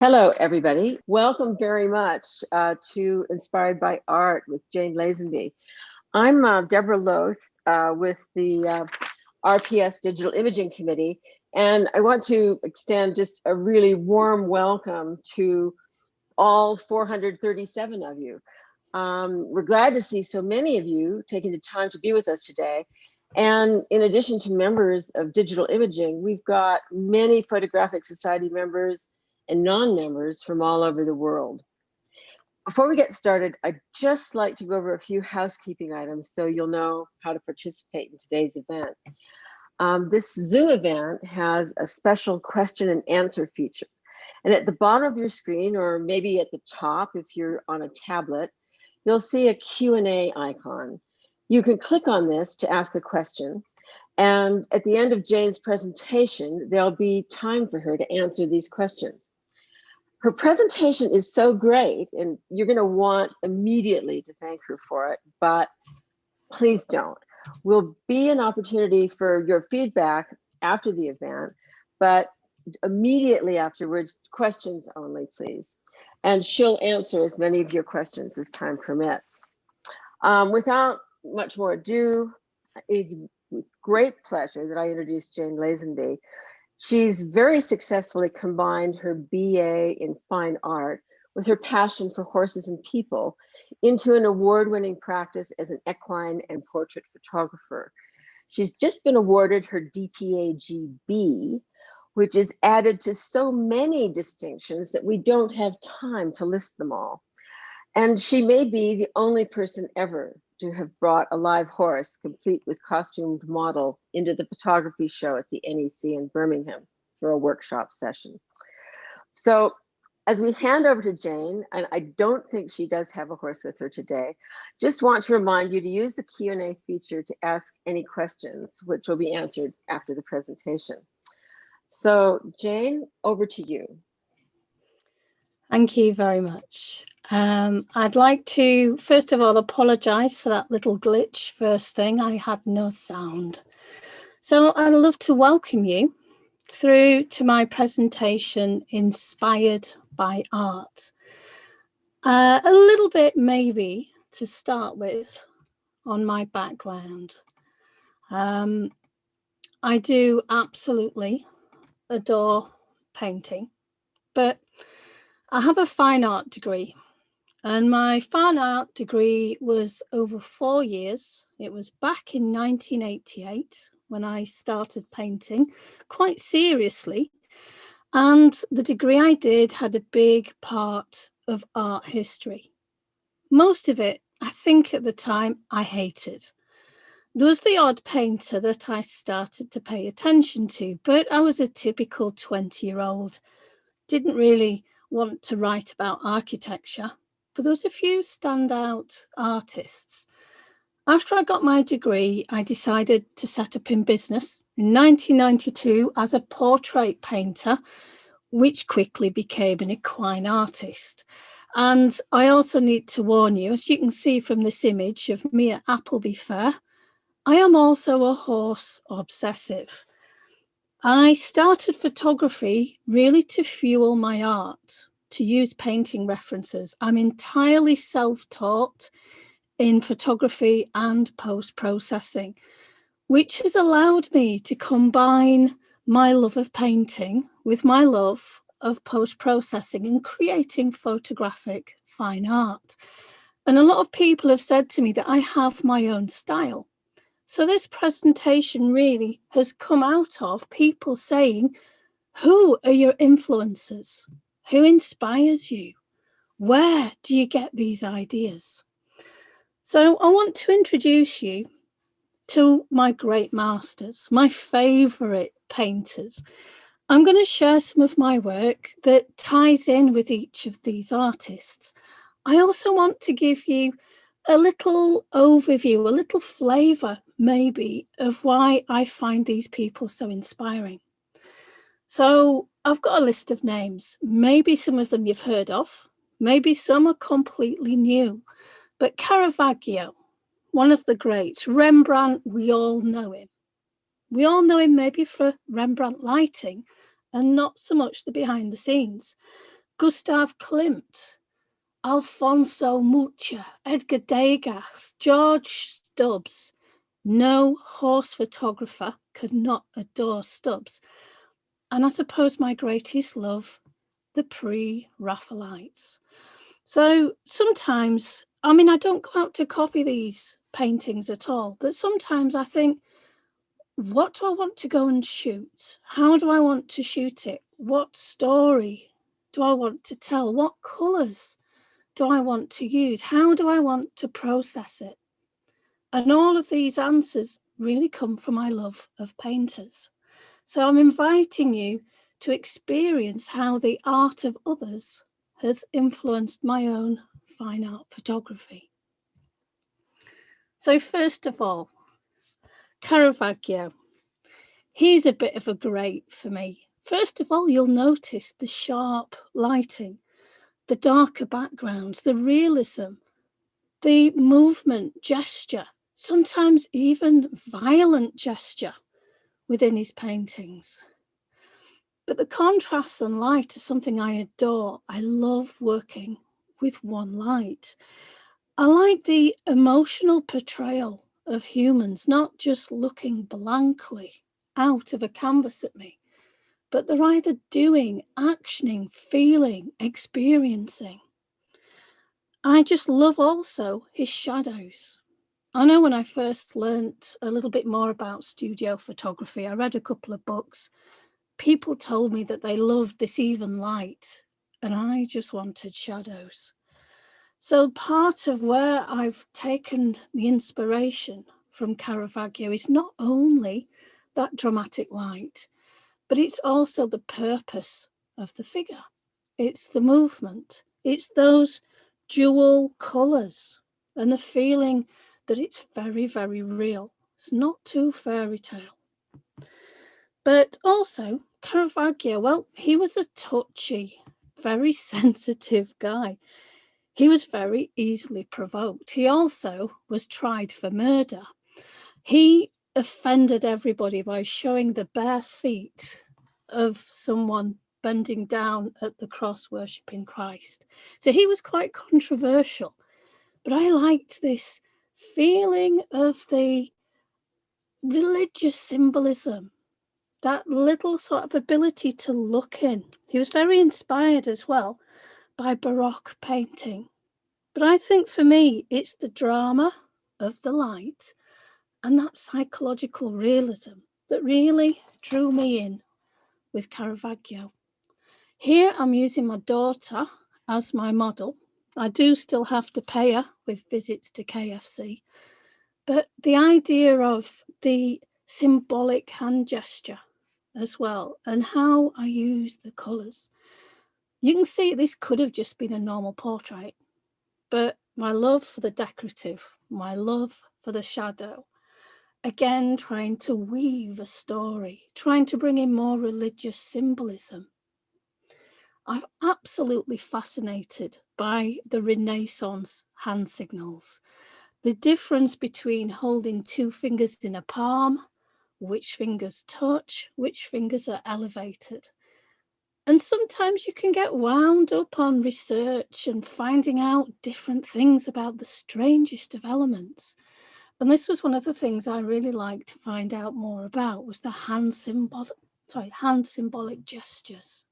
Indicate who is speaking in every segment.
Speaker 1: Hello, everybody. Welcome very much to Inspired by Art with Jane Lazenby. I'm Deborah Loth with the RPS Digital Imaging Committee, and I want to extend just a really warm welcome to all 437 of you. We're glad to see so many of you taking the time to be with us today. And in addition to members of digital imaging, we've got many Photographic Society members and non-members from all over the world. Before we get started, I'd just like to go over a few housekeeping items so you'll know how to participate in today's event. This Zoom event has a special question and answer feature. And at the bottom of your screen, or maybe at the top if you're on a tablet, you'll see a Q&A icon. You can click on this to ask a question. And at the end of Jane's presentation, there'll be time for her to answer these questions. Her presentation is so great, and you're going to want immediately to thank her for it, but please don't. Will be an opportunity for your feedback after the event, but immediately afterwards, questions only, please. And she'll answer as many of your questions as time permits. Without much more ado, it's with great pleasure that I introduce Jane Lazenby. She's very successfully combined her BA in fine art with her passion for horses and people into an award-winning practice as an equine and portrait photographer. She's just been awarded her DPAGB, which is added to so many distinctions that we don't have time to list them all. And she may be the only person ever to have brought a live horse, complete with costumed model, into the photography show at the NEC in Birmingham for a workshop session. So as we hand over to Jane, and I don't think she does have a horse with her today, just want to remind you to use the Q&A feature to ask any questions, which will be answered after the presentation. So Jane, over to you.
Speaker 2: Thank you very much. I'd like to, first of all, apologise for that little glitch. First thing, I had no sound. So I'd love to welcome you through to my presentation, Inspired by Art. A little bit maybe to start with on my background. I do absolutely adore painting, but I have a fine art degree. And my fine art degree was over 4 years. It was back in 1988 when I started painting quite seriously. And the degree I did had a big part of art history. Most of it, I think at the time, I hated. There was the odd painter that I started to pay attention to, but I was a typical 20-year-old. Didn't really want to write about architecture. But there was a few standout artists. After I got my degree, I decided to set up in business in 1992 as a portrait painter, which quickly became an equine artist. And I also need to warn you, as you can see from this image of me at Appleby Fair, I am also a horse obsessive. I started photography really to fuel my art, to use painting references. I'm entirely self-taught in photography and post-processing, which has allowed me to combine my love of painting with my love of post-processing and creating photographic fine art. And a lot of people have said to me that I have my own style. So this presentation really has come out of people saying, who are your influencers? Who inspires you? Where do you get these ideas? So I want to introduce you to my great masters, my favourite painters. I'm going to share some of my work that ties in with each of these artists. I also want to give you a little overview, a little flavour maybe of why I find these people so inspiring. So I've got a list of names. Maybe some of them you've heard of, maybe some are completely new, but Caravaggio, one of the greats. Rembrandt, we all know him. We all know him maybe for Rembrandt lighting and not so much the behind the scenes. Gustav Klimt, Alfonso Mucha, Edgar Degas, George Stubbs. No horse photographer could not adore Stubbs. And I suppose my greatest love, the pre-Raphaelites. So sometimes, I mean, I don't go out to copy these paintings at all, but sometimes I think, what do I want to go and shoot? How do I want to shoot it? What story do I want to tell? What colours do I want to use? How do I want to process it? And all of these answers really come from my love of painters. So I'm inviting you to experience how the art of others has influenced my own fine art photography. So first of all, Caravaggio. He's a bit of a great for me. First of all, you'll notice the sharp lighting, the darker backgrounds, the realism, the movement, gesture, sometimes even violent gesture within his paintings. But the contrasts and light are something I adore. I love working with one light. I like the emotional portrayal of humans, not just looking blankly out of a canvas at me, but they're either doing, actioning, feeling, experiencing. I just love also his shadows. I know when I first learnt a little bit more about studio photography, I read a couple of books. People told me that they loved this even light, and I just wanted shadows. So part of where I've taken the inspiration from Caravaggio is not only that dramatic light, but it's also the purpose of the figure. It's the movement. It's those dual colours and the feeling that it's very, very real. It's not too fairy tale. But also, Caravaggio, well, he was a touchy, very sensitive guy. He was very easily provoked. He also was tried for murder. He offended everybody by showing the bare feet of someone bending down at the cross worshipping Christ. So he was quite controversial. But I liked this feeling of the religious symbolism, that little sort of ability to look in. He was very inspired as well by Baroque painting. But I think for me, it's the drama of the light and that psychological realism that really drew me in with Caravaggio. Here I'm using my daughter as my model. I do still have to pay her with visits to KFC, but the idea of the symbolic hand gesture as well and how I use the colours. You can see this could have just been a normal portrait, but my love for the decorative, my love for the shadow, again trying to weave a story, trying to bring in more religious symbolism. I'm absolutely fascinated by the Renaissance hand signals. The difference between holding two fingers in a palm, which fingers touch, which fingers are elevated. And sometimes you can get wound up on research and finding out different things about the strangest of elements. And this was one of the things I really liked to find out more about was the hand symbolic gestures.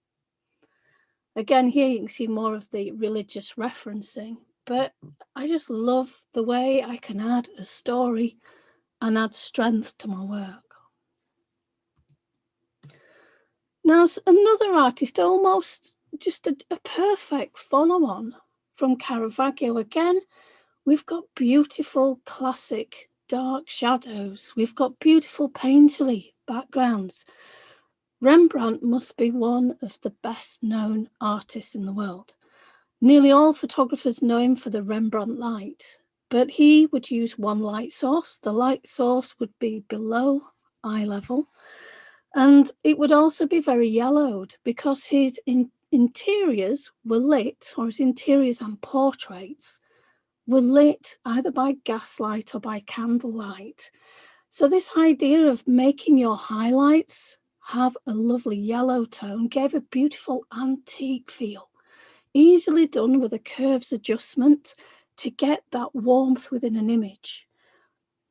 Speaker 2: Again, here you can see more of the religious referencing, but I just love the way I can add a story and add strength to my work. Now, another artist, almost just a perfect follow-on from Caravaggio. Again, we've got beautiful classic dark shadows. We've got beautiful painterly backgrounds. Rembrandt must be one of the best known artists in the world. Nearly all photographers know him for the Rembrandt light, but he would use one light source. The light source would be below eye level, and it would also be very yellowed because his interiors were lit, or his interiors and portraits were lit either by gaslight or by candlelight. So this idea of making your highlights have a lovely yellow tone gave a beautiful antique feel. easily done with a curves adjustment to get that warmth within an image.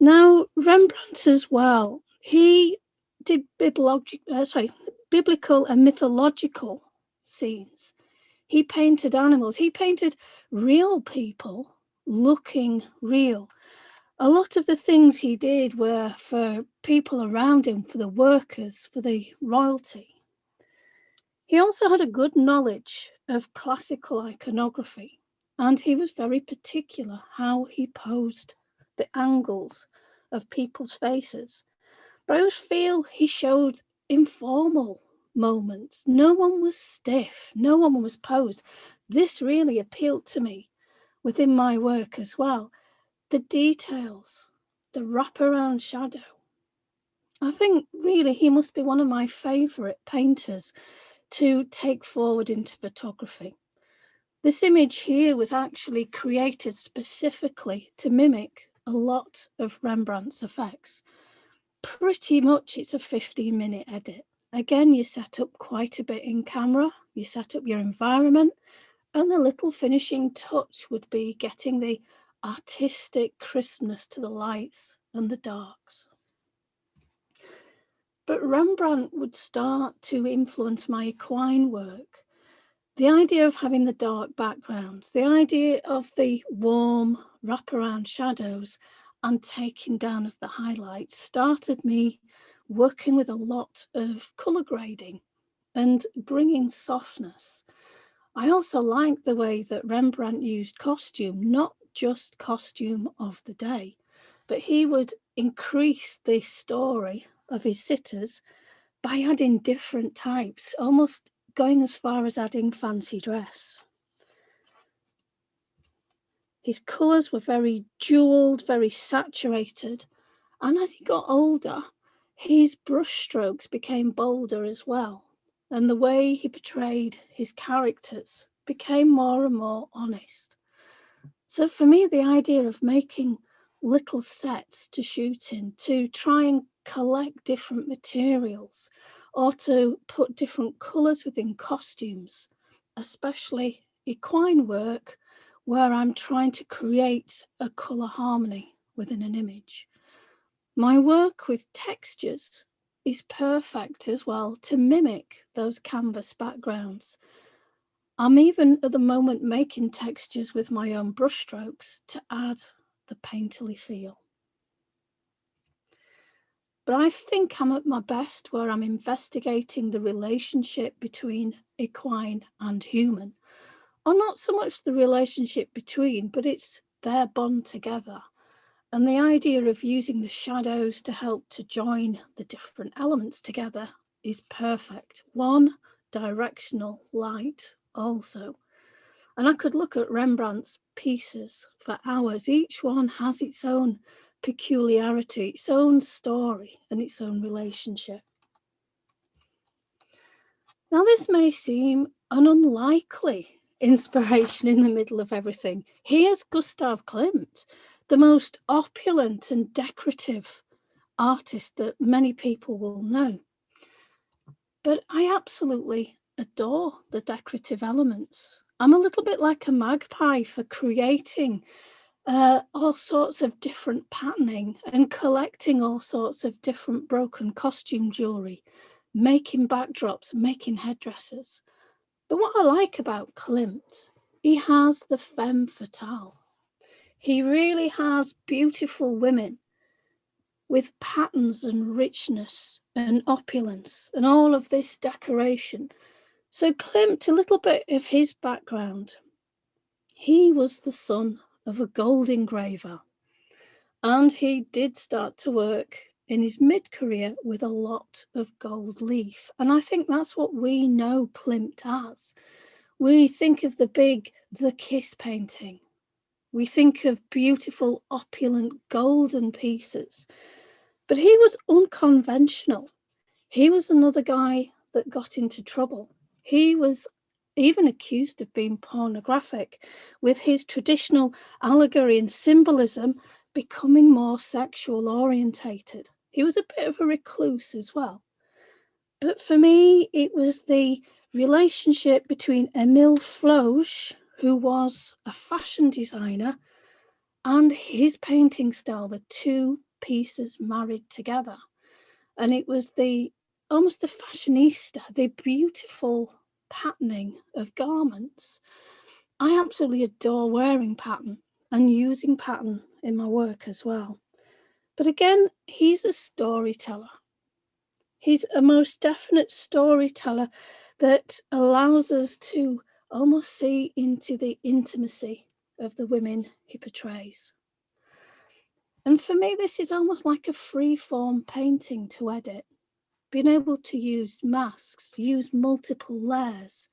Speaker 2: Now, Rembrandt as well, he did biblical and mythological scenes. He painted animals. He painted real people looking real. A lot of the things he did were for people around him, for the workers, for the royalty. He also had a good knowledge of classical iconography, and he was very particular how he posed the angles of people's faces. But I always feel he showed informal moments. No one was stiff, no one was posed. This really appealed to me within my work as well. The details, the wraparound shadow. I think really he must be one of my favourite painters to take forward into photography. This image here was actually created specifically to mimic a lot of Rembrandt's effects. Pretty much it's a 15-minute edit. Again, you set up quite a bit in camera, you set up your environment, and the little finishing touch would be getting the artistic crispness to the lights and the darks. But Rembrandt would start to influence my equine work. The idea of having the dark backgrounds, the idea of the warm wraparound shadows and taking down of the highlights started me working with a lot of colour grading and bringing softness. I also liked the way that Rembrandt used costume, not just costume of the day, but he would increase the story of his sitters by adding different types, almost going as far as adding fancy dress. His colours were very jewelled, very saturated, and as he got older, his brushstrokes became bolder as well, and the way he portrayed his characters became more and more honest. So for me, the idea of making little sets to shoot in, to try and collect different materials, or to put different colours within costumes, especially equine work, where I'm trying to create a colour harmony within an image. My work with textures is perfect as well to mimic those canvas backgrounds. I'm even at the moment making textures with my own brushstrokes to add the painterly feel. But I think I'm at my best where I'm investigating the relationship between equine and human. Or not so much the relationship between, but it's their bond together. And the idea of using the shadows to help to join the different elements together is perfect. One directional light also. And I could look at Rembrandt's pieces for hours. Each one has its own peculiarity, its own story, and its own relationship. Now, this may seem an unlikely inspiration in the middle of everything. Here's Gustav Klimt, the most opulent and decorative artist that many people will know. But I absolutely adore the decorative elements. I'm a little bit like a magpie for creating all sorts of different patterning and collecting all sorts of different broken costume jewellery, making backdrops, making headdresses. But what I like about Klimt, he has the femme fatale. He really has beautiful women with patterns and richness and opulence and all of this decoration. So Klimt, a little bit of his background, he was the son of a gold engraver, and he did start to work in his mid-career with a lot of gold leaf. And I think that's what we know Klimt as. We think of the Kiss painting. We think of beautiful, opulent, golden pieces. But he was unconventional. He was another guy that got into trouble. He was even accused of being pornographic, with his traditional allegory and symbolism becoming more sexual orientated. He was a bit of a recluse as well. But for me, it was the relationship between Émile Floch, who was a fashion designer, and his painting style, the two pieces married together. And it was almost the fashionista, the beautiful patterning of garments. I absolutely adore wearing pattern and using pattern in my work as well. But again, he's a storyteller. He's a most definite storyteller that allows us to almost see into the intimacy of the women he portrays. And for me, this is almost like a free-form painting to edit. Being able to use masks, use multiple layers,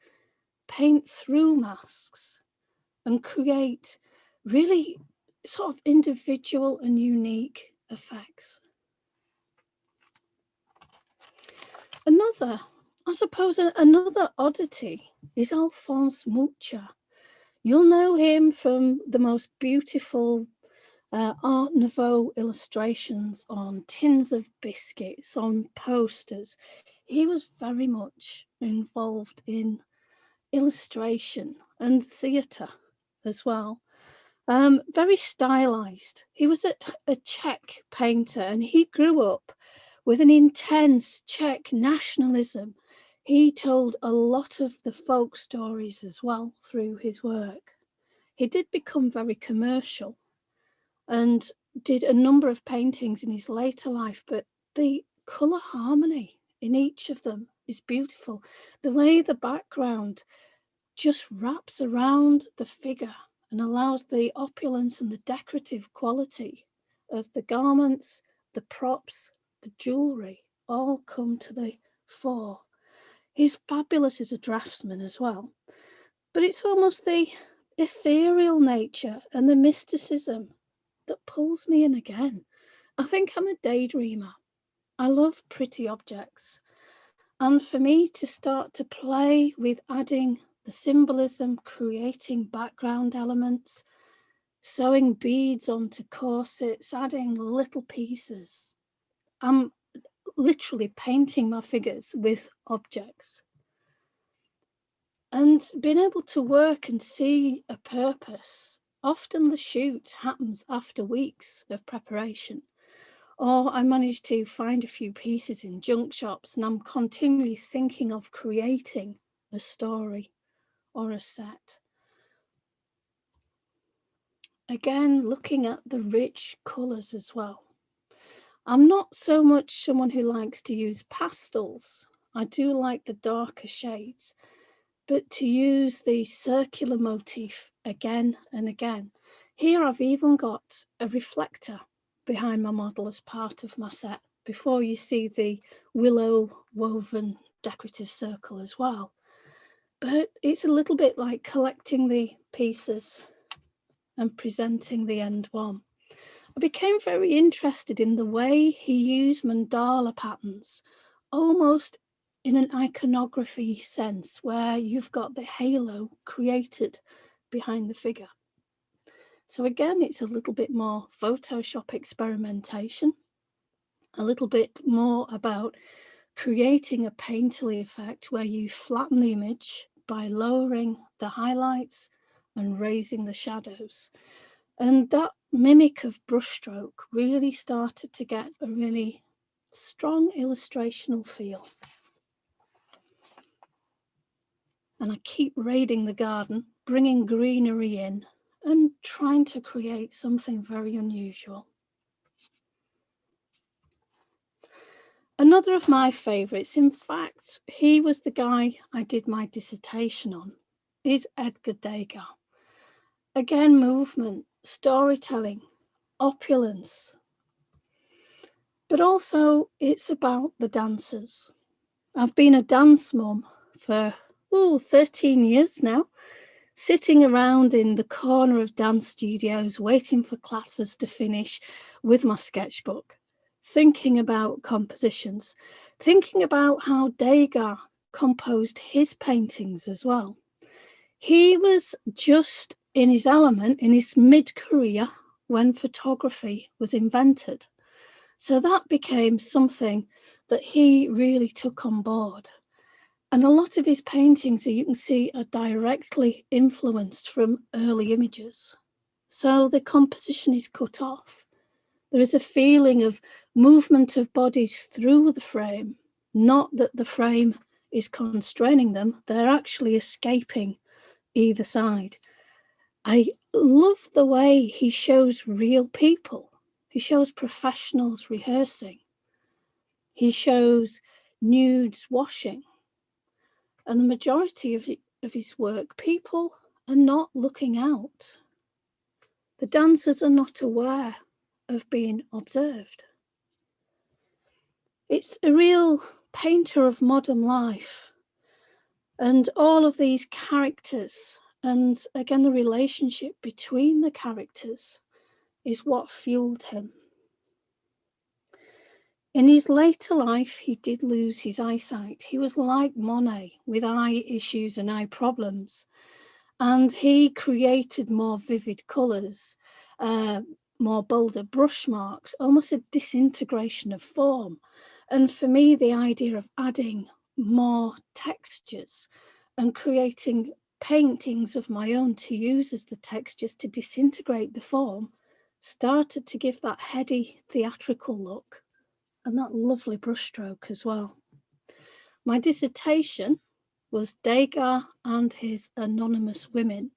Speaker 2: paint through masks, and create really sort of individual and unique effects. Another oddity is Alphonse Mucha. You'll know him from the most beautiful Art Nouveau illustrations on tins of biscuits, on posters. He was very much involved in illustration and theatre as well. Very stylized. He was a Czech painter, and he grew up with an intense Czech nationalism. He told a lot of the folk stories as well through his work. He did become very commercial and did a number of paintings in his later life, but the colour harmony in each of them is beautiful. The way the background just wraps around the figure and allows the opulence and the decorative quality of the garments, the props, the jewellery all come to the fore. He's fabulous as a draftsman as well, but it's almost the ethereal nature and the mysticism that pulls me in again. I think I'm a daydreamer. I love pretty objects. And for me to start to play with adding the symbolism, creating background elements, sewing beads onto corsets, adding little pieces. I'm literally painting my figures with objects. And being able to work and see a purpose. Often the shoot happens after weeks of preparation. Or I manage to find a few pieces in junk shops and I'm continually thinking of creating a story or a set. Again, looking at the rich colours as well. I'm not so much someone who likes to use pastels. I do like the darker shades, but to use the circular motif again and again. Here I've even got a reflector behind my model as part of my set before you see the willow woven decorative circle as well. But it's a little bit like collecting the pieces and presenting the end one. I became very interested in the way he used mandala patterns, almost in an iconography sense, where you've got the halo created behind the figure. So again, it's a little bit more Photoshop experimentation, a little bit more about creating a painterly effect where you flatten the image by lowering the highlights and raising the shadows. And that mimic of brushstroke really started to get a really strong illustrational feel. And I keep raiding the garden, bringing greenery in and trying to create something very unusual. Another of my favourites, in fact, he was the guy I did my dissertation on, is Edgar Degas. Again, movement, storytelling, opulence. But also it's about the dancers. I've been a dance mum for 13 years now, sitting around in the corner of dance studios, waiting for classes to finish with my sketchbook, thinking about compositions, thinking about how Degas composed his paintings as well. He was just in his element, in his mid-career, when photography was invented. So that became something that he really took on board. And a lot of his paintings, you can see, are directly influenced from early images. So the composition is cut off. There is a feeling of movement of bodies through the frame, not that the frame is constraining them, they're actually escaping either side. I love the way he shows real people. He shows professionals rehearsing. He shows nudes washing. And the majority of his work, people are not looking out. The dancers are not aware of being observed. It's a real painter of modern life. And all of these characters, and again, the relationship between the characters is what fueled him. In his later life, he did lose his eyesight. He was like Monet with eye issues and eye problems. And he created more vivid colours, more bolder brush marks, almost a disintegration of form. And for me, the idea of adding more textures and creating paintings of my own to use as the textures to disintegrate the form started to give that heady theatrical look and that lovely brushstroke as well. My dissertation was Degas and his anonymous women.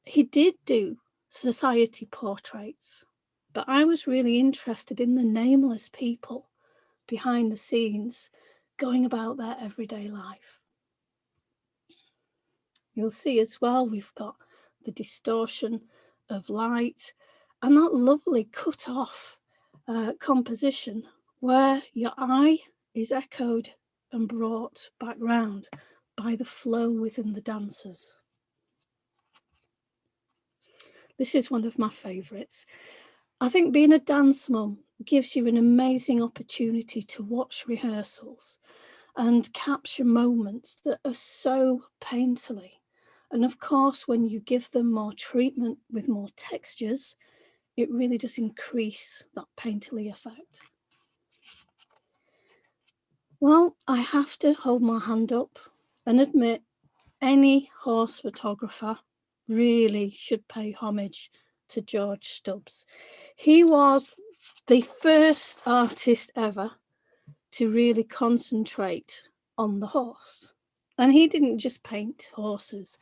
Speaker 2: He did do society portraits, but I was really interested in the nameless people behind the scenes going about their everyday life. You'll see as well, we've got the distortion of light and that lovely cut off composition where your eye is echoed and brought back round by the flow within the dancers. This is one of my favourites. I think being a dance mum gives you an amazing opportunity to watch rehearsals and capture moments that are so painterly. And of course, when you give them more treatment with more textures, it really does increase that painterly effect. Well, I have to hold my hand up and admit any horse photographer really should pay homage to George Stubbs. He was the first artist ever to really concentrate on the horse. And he didn't just paint horses,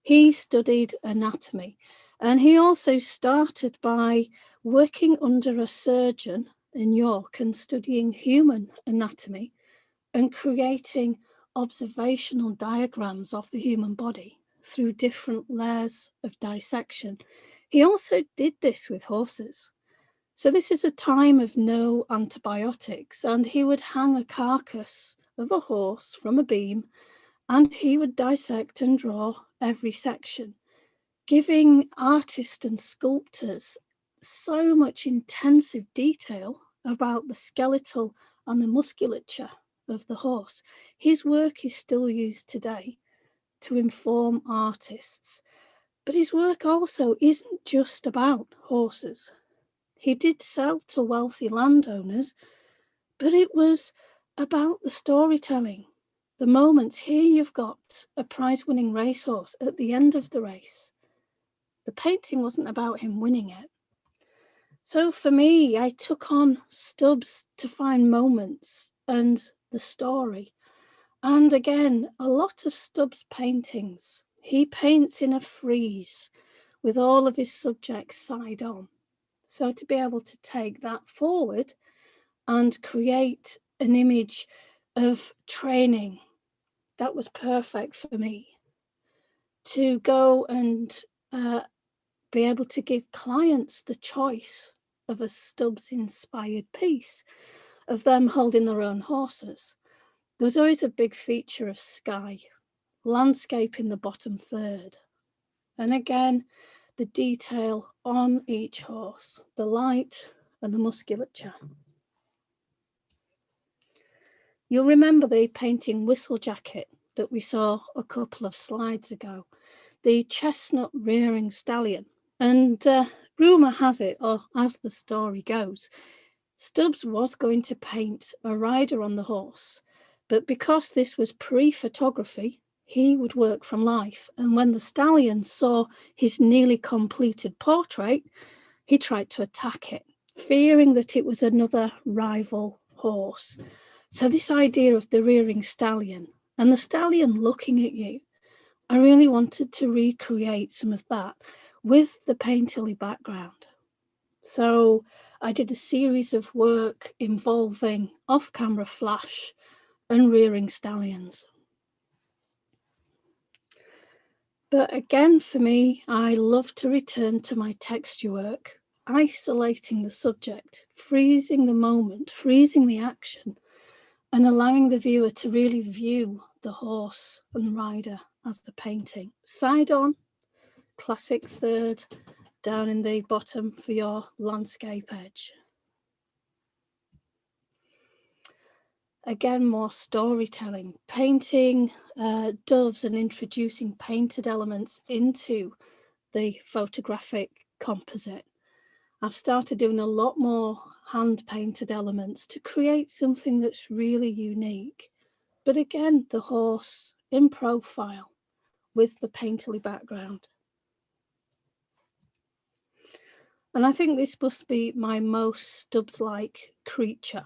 Speaker 2: he studied anatomy. And he also started by working under a surgeon in York and studying human anatomy and creating observational diagrams of the human body through different layers of dissection. He also did this with horses. So this is a time of no antibiotics, and he would hang a carcass of a horse from a beam and he would dissect and draw every section, giving artists and sculptors so much intensive detail about the skeletal and the musculature of the horse. His work is still used today to inform artists, but his work also isn't just about horses. He did sell to wealthy landowners, but it was about the storytelling. The moments here, you've got a prize-winning racehorse at the end of the race. The painting wasn't about him winning it. So for me, I took on Stubbs to find moments and the story. And again, a lot of Stubbs' paintings, he paints in a frieze with all of his subjects side on. So to be able to take that forward and create an image of training, that was perfect for me. To go and be able to give clients the choice of a Stubbs-inspired piece, of them holding their own horses. There was always a big feature of sky, landscape in the bottom third. And again, the detail on each horse, the light and the musculature. You'll remember the painting Whistle Jacket that we saw a couple of slides ago, the chestnut rearing stallion. And rumour has it, or as the story goes, Stubbs was going to paint a rider on the horse, but because this was pre-photography, he would work from life. And when the stallion saw his nearly completed portrait, he tried to attack it, fearing that it was another rival horse. So this idea of the rearing stallion and the stallion looking at you, I really wanted to recreate some of that with the painterly background. So I did a series of work involving off-camera flash and rearing stallions. But again, for me, I love to return to my texture work, isolating the subject, freezing the moment, freezing the action, and allowing the viewer to really view the horse and rider as the painting. Side on, classic third, down in the bottom for your landscape edge. Again, more storytelling, painting doves and introducing painted elements into the photographic composite. I've started doing a lot more hand-painted elements to create something that's really unique. But again, the horse in profile with the painterly background. And I think this must be my most Stubbs-like creature.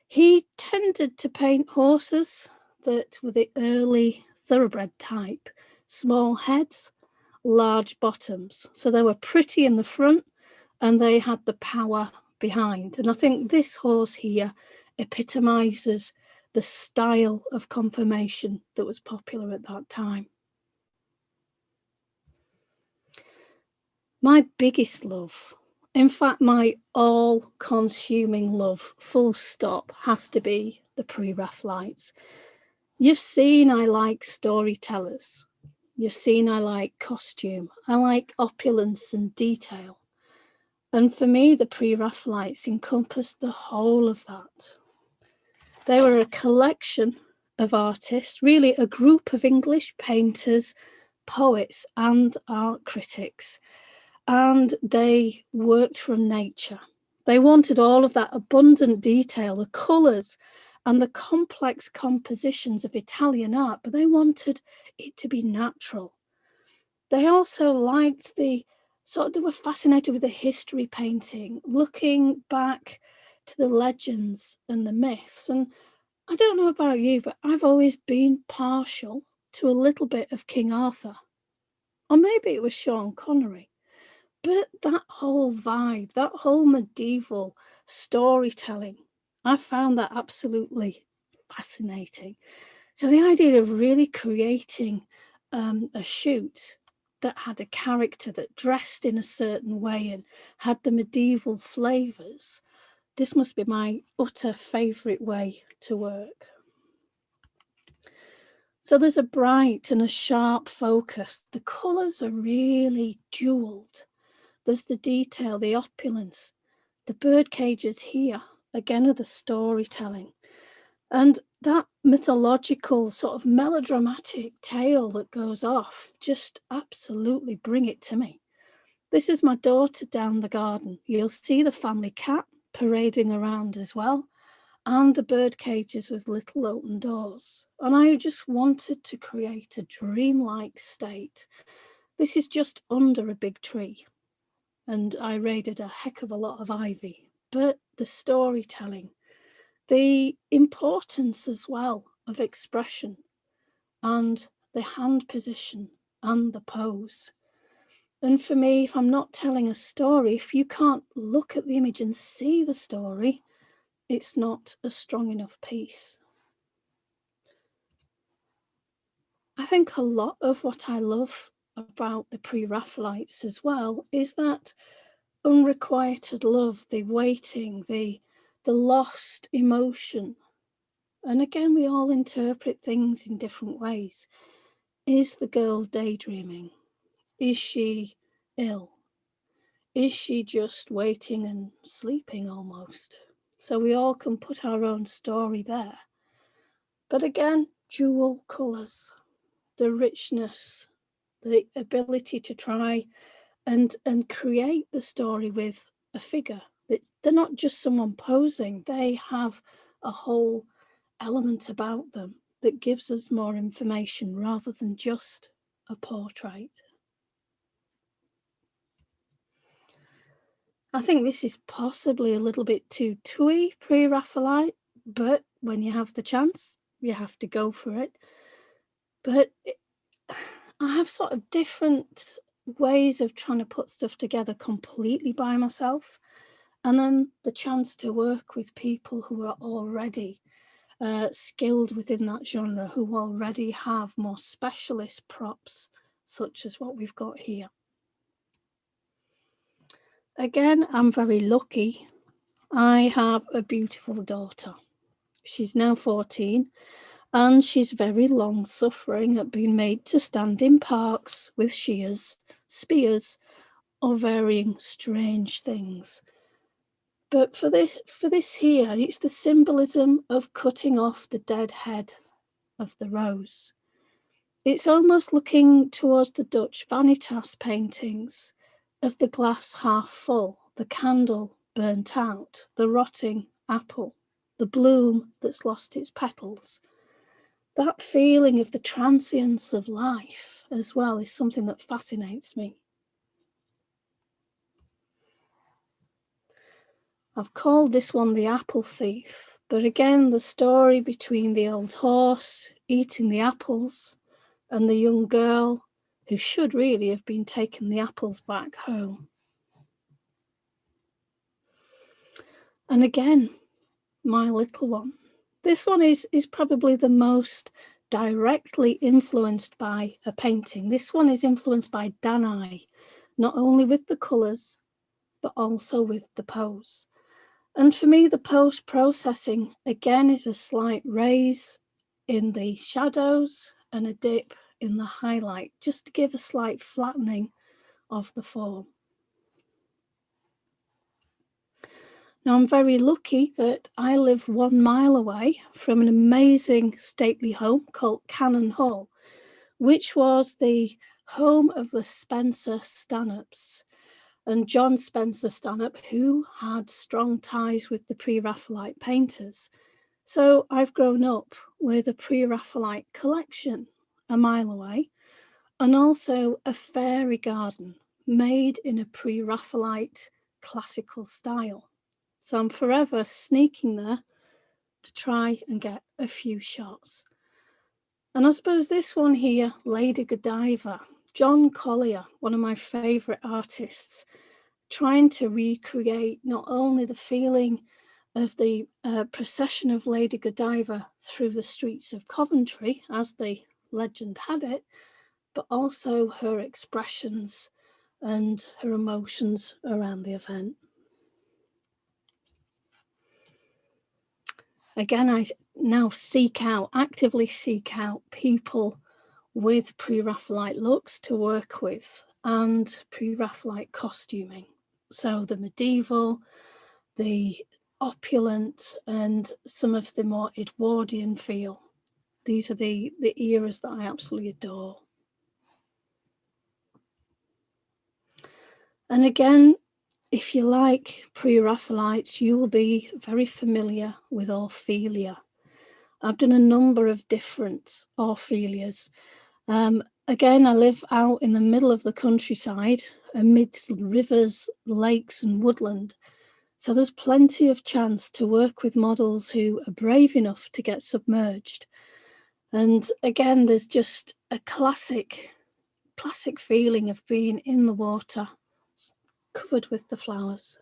Speaker 2: He tended to paint horses that were the early thoroughbred type, small heads, large bottoms. So they were pretty in the front and they had the power behind. And I think this horse here epitomizes the style of conformation that was popular at that time. My biggest love, in fact, my all-consuming love, full stop, has to be the pre-Raphaelites. You've seen I like storytellers. You've seen I like costume. I like opulence and detail. And for me, the pre-Raphaelites encompassed the whole of that. They were a collection of artists, really a group of English painters, poets, and art critics. And they worked from nature. They wanted all of that abundant detail, the colours and the complex compositions of Italian art, but they wanted it to be natural. They also liked they were fascinated with the history painting, looking back to the legends and the myths. And I don't know about you, but I've always been partial to a little bit of King Arthur. Or maybe it was Sean Connery. But that whole vibe, that whole medieval storytelling, I found that absolutely fascinating. So the idea of really creating a shoot that had a character that dressed in a certain way and had the medieval flavours, this must be my utter favourite way to work. So there's a bright and a sharp focus. The colours are really jewelled. There's the detail, the opulence. The bird cages here, again, are the storytelling. And that mythological sort of melodramatic tale that goes off, just absolutely bring it to me. This is my daughter down the garden. You'll see the family cat parading around as well, and the bird cages with little open doors. And I just wanted to create a dreamlike state. This is just under a big tree, and I raided a heck of a lot of ivy, but the storytelling, the importance as well of expression and the hand position and the pose. And for me, if I'm not telling a story, if you can't look at the image and see the story, it's not a strong enough piece. I think a lot of what I love about the pre-Raphaelites as well is that unrequited love, the waiting, the lost emotion. And again, we all interpret things in different ways. Is the girl daydreaming? Is she ill? Is she just waiting and sleeping almost? So we all can put our own story there. But again, jewel colours, the richness, the ability to try and create the story with a figure, They're not just someone posing, they have a whole element about them that gives us more information rather than just a portrait. I think this is possibly a little bit too twee pre-Raphaelite, but when you have the chance, you have to go for it. But I have sort of different ways of trying to put stuff together completely by myself, and then the chance to work with people who are already skilled within that genre, who already have more specialist props, such as what we've got here. Again, I'm very lucky. I have a beautiful daughter. She's now 14, and she's very long suffering at being made to stand in parks with shears, spears, or varying strange things. But for this here, it's the symbolism of cutting off the dead head of the rose. It's almost looking towards the Dutch vanitas paintings of the glass half full, the candle burnt out, the rotting apple, the bloom that's lost its petals. That feeling of the transience of life as well is something that fascinates me. I've called this one the apple thief, but again, the story between the old horse eating the apples and the young girl who should really have been taking the apples back home. And again, my little one. This one is probably the most directly influenced by a painting. This one is influenced by Danae, not only with the colours, but also with the pose. And for me, the post-processing, again, is a slight raise in the shadows and a dip in the highlight, just to give a slight flattening of the form. Now, I'm very lucky that I live 1 mile away from an amazing stately home called Cannon Hall, which was the home of the Spencer Stanhopes. And John Spencer Stanhope, who had strong ties with the pre-Raphaelite painters. So I've grown up with a pre-Raphaelite collection 1 mile away, and also a fairy garden made in a pre-Raphaelite classical style. So I'm forever sneaking there to try and get a few shots. And I suppose this one here, Lady Godiva, John Collier, one of my favourite artists, trying to recreate not only the feeling of the procession of Lady Godiva through the streets of Coventry, as the legend had it, but also her expressions and her emotions around the event. Again, I now actively seek out people with pre-Raphaelite looks to work with and pre-Raphaelite costuming. So the medieval, the opulent, and some of the more Edwardian feel. These are the eras that I absolutely adore. And again, if you like pre-Raphaelites, you will be very familiar with Orphelia. I've done a number of different Orphelias. Again, I live out in the middle of the countryside, amidst rivers, lakes, and woodland. So there's plenty of chance to work with models who are brave enough to get submerged. And again, there's just a classic feeling of being in the water, covered with the flowers.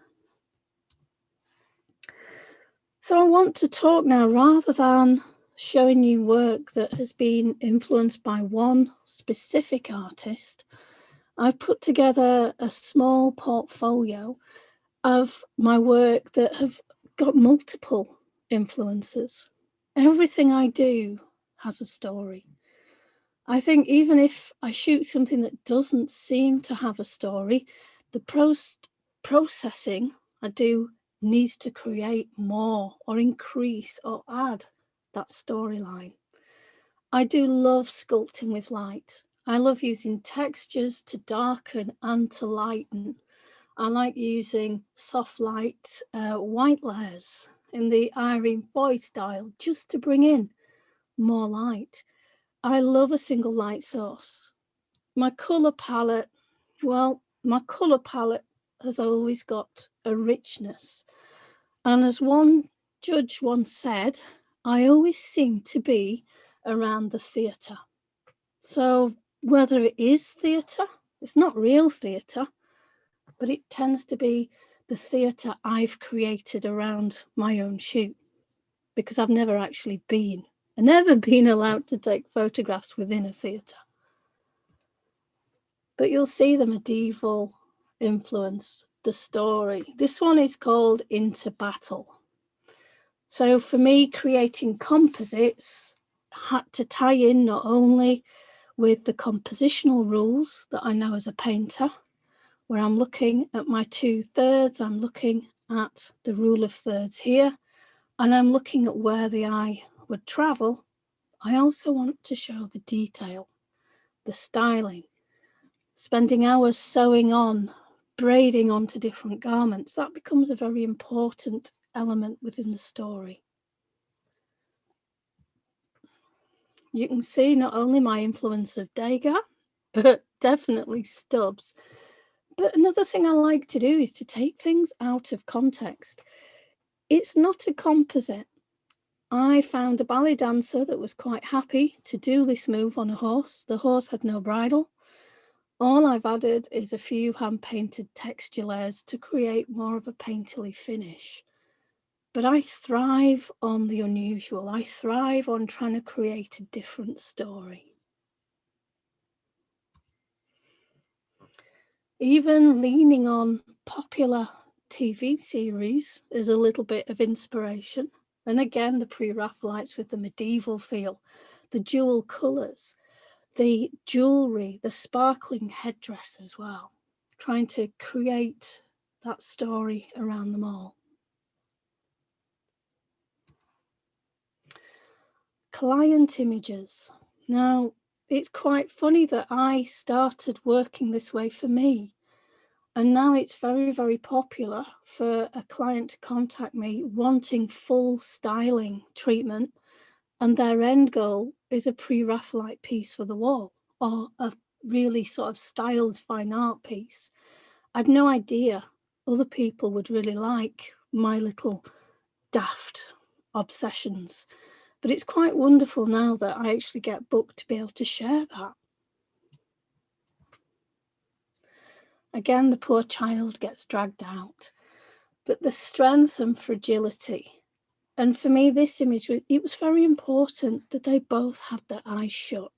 Speaker 2: So I want to talk now, rather than showing you work that has been influenced by one specific artist, I've put together a small portfolio of my work that have got multiple influences. Everything I do has a story. I think even if I shoot something that doesn't seem to have a story, the processing I do needs to create more or increase or add that storyline. I do love sculpting with light. I love using textures to darken and to lighten. I like using soft light white layers in the Irene Foy style just to bring in more light. I love a single light source. My colour palette, well, my colour palette has always got a richness. And as one judge once said, I always seem to be around the theatre. So whether it is theatre, it's not real theatre, but it tends to be the theatre I've created around my own shoot, because I've never actually been, and never been allowed to take photographs within a theatre. But you'll see the medieval influence, the story. This one is called Into Battle. So for me, creating composites had to tie in not only with the compositional rules that I know as a painter, where I'm looking at my 2/3, I'm looking at the rule of thirds here, and I'm looking at where the eye would travel. I also want to show the detail, the styling, spending hours sewing on, braiding onto different garments. That becomes a very important element within the story. You can see not only my influence of Degas, but definitely Stubbs. But another thing I like to do is to take things out of context. It's not a composite. I found a ballet dancer that was quite happy to do this move on a horse. The horse had no bridle. All I've added is a few hand-painted texture layers to create more of a painterly finish. But I thrive on the unusual. I thrive on trying to create a different story. Even leaning on popular TV series is a little bit of inspiration. And again, the pre-Raphaelites with the medieval feel, the jewel colours, the jewellery, the sparkling headdress as well, trying to create that story around them all. Client images. Now, it's quite funny that I started working this way for me. And now it's very, very popular for a client to contact me wanting full styling treatment, and their end goal is a pre-Raphaelite piece for the wall or a really sort of styled fine art piece. I'd no idea other people would really like my little daft obsessions, but it's quite wonderful now that I actually get booked to be able to share that. Again, the poor child gets dragged out, but the strength and fragility. And for me, this image, it was very important that they both had their eyes shut,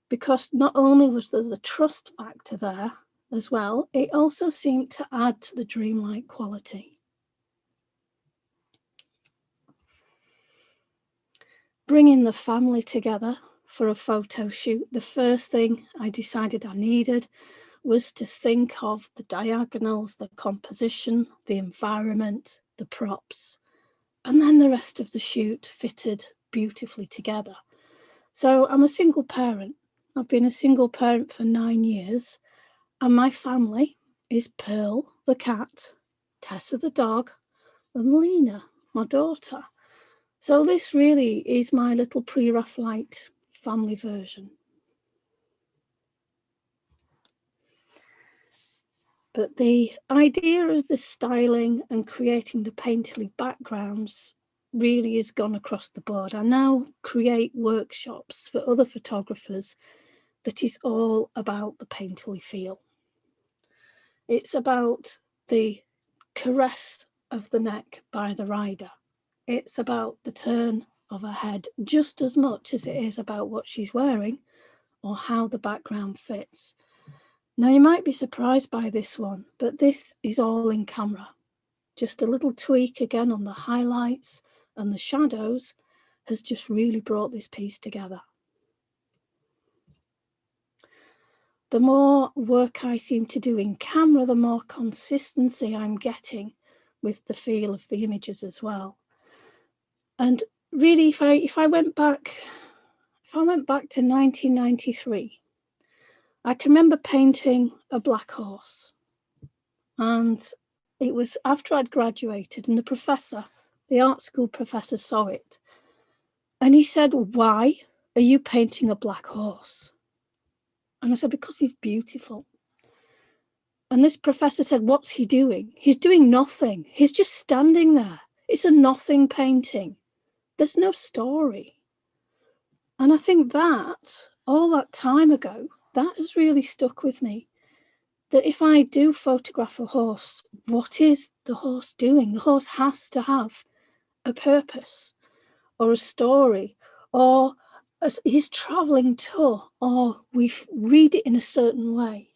Speaker 2: because not only was there the trust factor there as well, it also seemed to add to the dreamlike quality. Bringing the family together for a photo shoot, the first thing I decided I needed was to think of the diagonals, the composition, the environment, the props, and then the rest of the shoot fitted beautifully together. So I'm a single parent. I've been a single parent for 9 years, and my family is Pearl, the cat, Tessa, the dog, and Lena, my daughter. So this really is my little pre-Raphaelite family version. But the idea of the styling and creating the painterly backgrounds really has gone across the board. I now create workshops for other photographers that is all about the painterly feel. It's about the caress of the neck by the rider. It's about the turn of her head just as much as it is about what she's wearing or how the background fits. Now, you might be surprised by this one, but this is all in camera. Just a little tweak again on the highlights and the shadows has just really brought this piece together. The more work I seem to do in camera, the more consistency I'm getting with the feel of the images as well. And really, if I went back to 1993, I can remember painting a black horse. And it was after I'd graduated, and the art school professor, saw it. And he said, "Why are you painting a black horse?" And I said, "Because he's beautiful." And this professor said, "What's he doing?" "He's doing nothing. He's just standing there. It's a nothing painting. There's no story." And I think that all that time ago, that has really stuck with me. That if I do photograph a horse, what is the horse doing? The horse has to have a purpose or a story, or his traveling tour, or we read it in a certain way.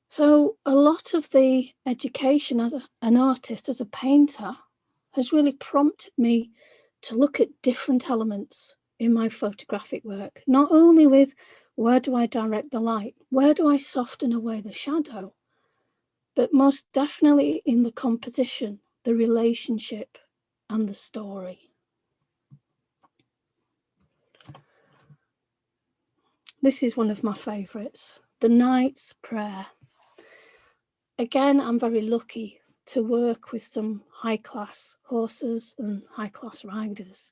Speaker 2: So a lot of the education as an artist, as a painter, has really prompted me to look at different elements in my photographic work, not only with where do I direct the light, where do I soften away the shadow, but most definitely in the composition, the relationship, and the story. This is one of my favourites, The Knight's Prayer. Again, I'm very lucky to work with some high-class horses and high-class riders.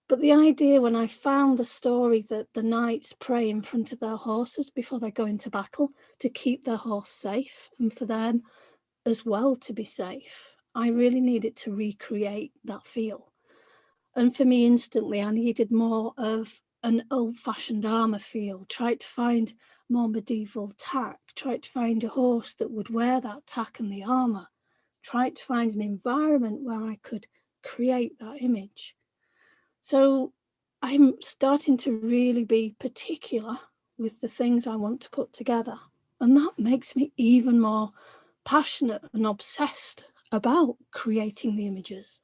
Speaker 2: But the idea when I found the story that the knights pray in front of their horses before they go into battle to keep their horse safe and for them as well to be safe, I really needed to recreate that feel. And for me, instantly, I needed more of an old-fashioned armour feel, tried to find more medieval tack, tried to find a horse that would wear that tack and the armour, tried to find an environment where I could create that image. So I'm starting to really be particular with the things I want to put together. And that makes me even more passionate and obsessed about creating the images.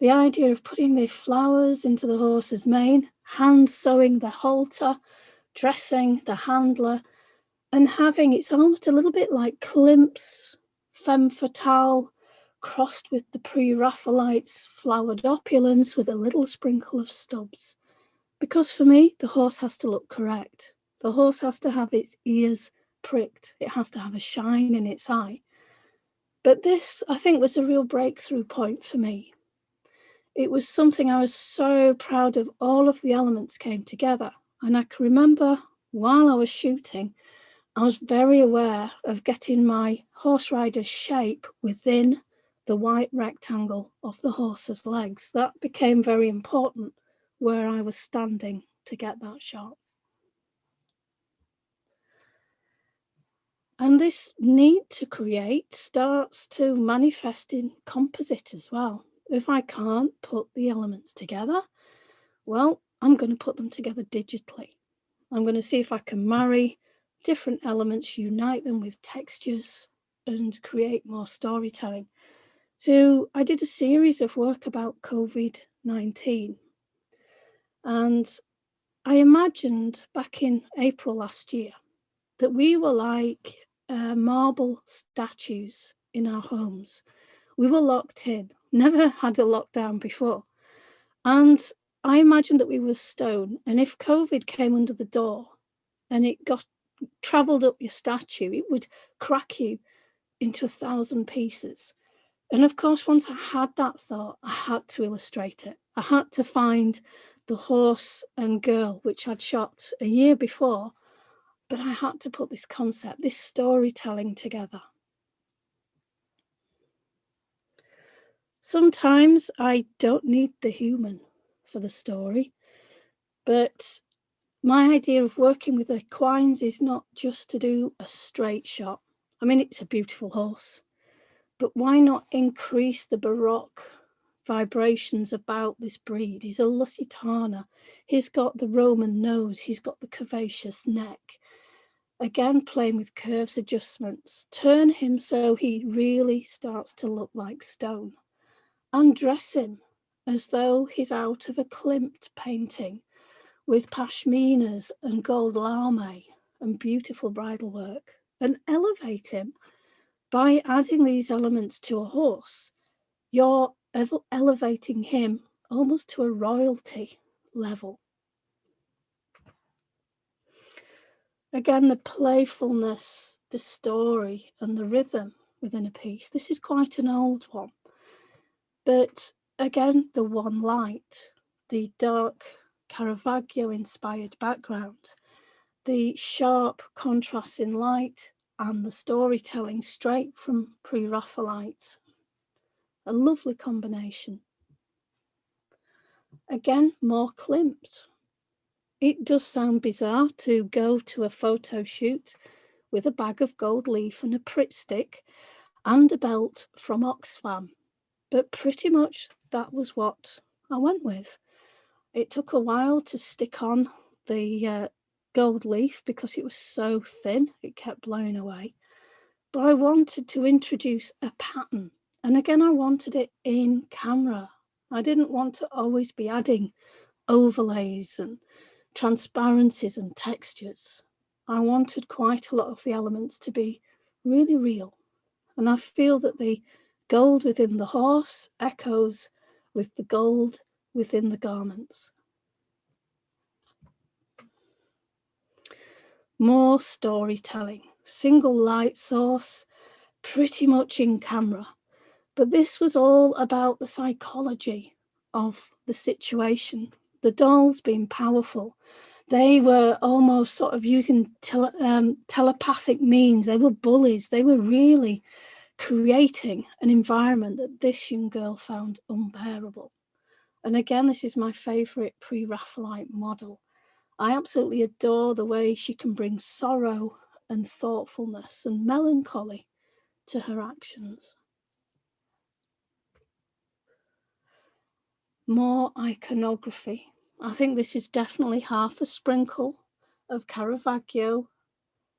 Speaker 2: The idea of putting the flowers into the horse's mane, hand sewing the halter, dressing the handler, and having, it's almost a little bit like Klimt's Femme Fatale crossed with the pre-Raphaelites flowered opulence with a little sprinkle of stubs. Because for me, the horse has to look correct. The horse has to have its ears pricked. It has to have a shine in its eye. But this, I think, was a real breakthrough point for me. It was something I was so proud of. All of the elements came together. And I can remember while I was shooting, I was very aware of getting my horse rider's shape within the white rectangle of the horse's legs. That became very important where I was standing to get that shot. And this need to create starts to manifest in composite as well. If I can't put the elements together, well, I'm going to put them together digitally. I'm going to see if I can marry different elements, unite them with textures, and create more storytelling. So I did a series of work about COVID-19. And I imagined back in April last year that we were like marble statues in our homes. We were locked in, never had a lockdown before. And I imagined that we were stone. And if COVID came under the door and it travelled up your statue, it would crack you into 1,000 pieces. And of course, once I had that thought, I had to illustrate it. I had to find the horse and girl, which I'd shot a year before, but I had to put this concept, this storytelling together. Sometimes I don't need the human for the story, but my idea of working with equines is not just to do a straight shot. I mean, it's a beautiful horse, but why not increase the Baroque vibrations about this breed? He's a Lusitana. He's got the Roman nose. He's got the curvaceous neck. Again, playing with curves, adjustments. Turn him so he really starts to look like stone. And dress him as though he's out of a Klimt painting with pashminas and gold lame and beautiful bridal work. And elevate him by adding these elements to a horse. You're elevating him almost to a royalty level. Again, the playfulness, the story and the rhythm within a piece. This is quite an old one. But again, the one light, the dark Caravaggio-inspired background, the sharp contrasts in light and the storytelling straight from Pre-Raphaelite. A lovely combination. Again, more Klimt. It does sound bizarre to go to a photo shoot with a bag of gold leaf and a Pritt stick and a belt from Oxfam, but pretty much that was what I went with. It took a while to stick on the gold leaf because it was so thin, it kept blowing away. But I wanted to introduce a pattern. And again, I wanted it in camera. I didn't want to always be adding overlays and transparencies and textures. I wanted quite a lot of the elements to be really real. And I feel that the gold within the horse echoes with the gold within the garments. More storytelling, single light source, pretty much in camera. But this was all about the psychology of the situation. The dolls being powerful. They were almost sort of using telepathic means. They were bullies. They were really creating an environment that this young girl found unbearable. And again, this is my favourite Pre-Raphaelite model. I absolutely adore the way she can bring sorrow and thoughtfulness and melancholy to her actions. More iconography. I think this is definitely half a sprinkle of Caravaggio,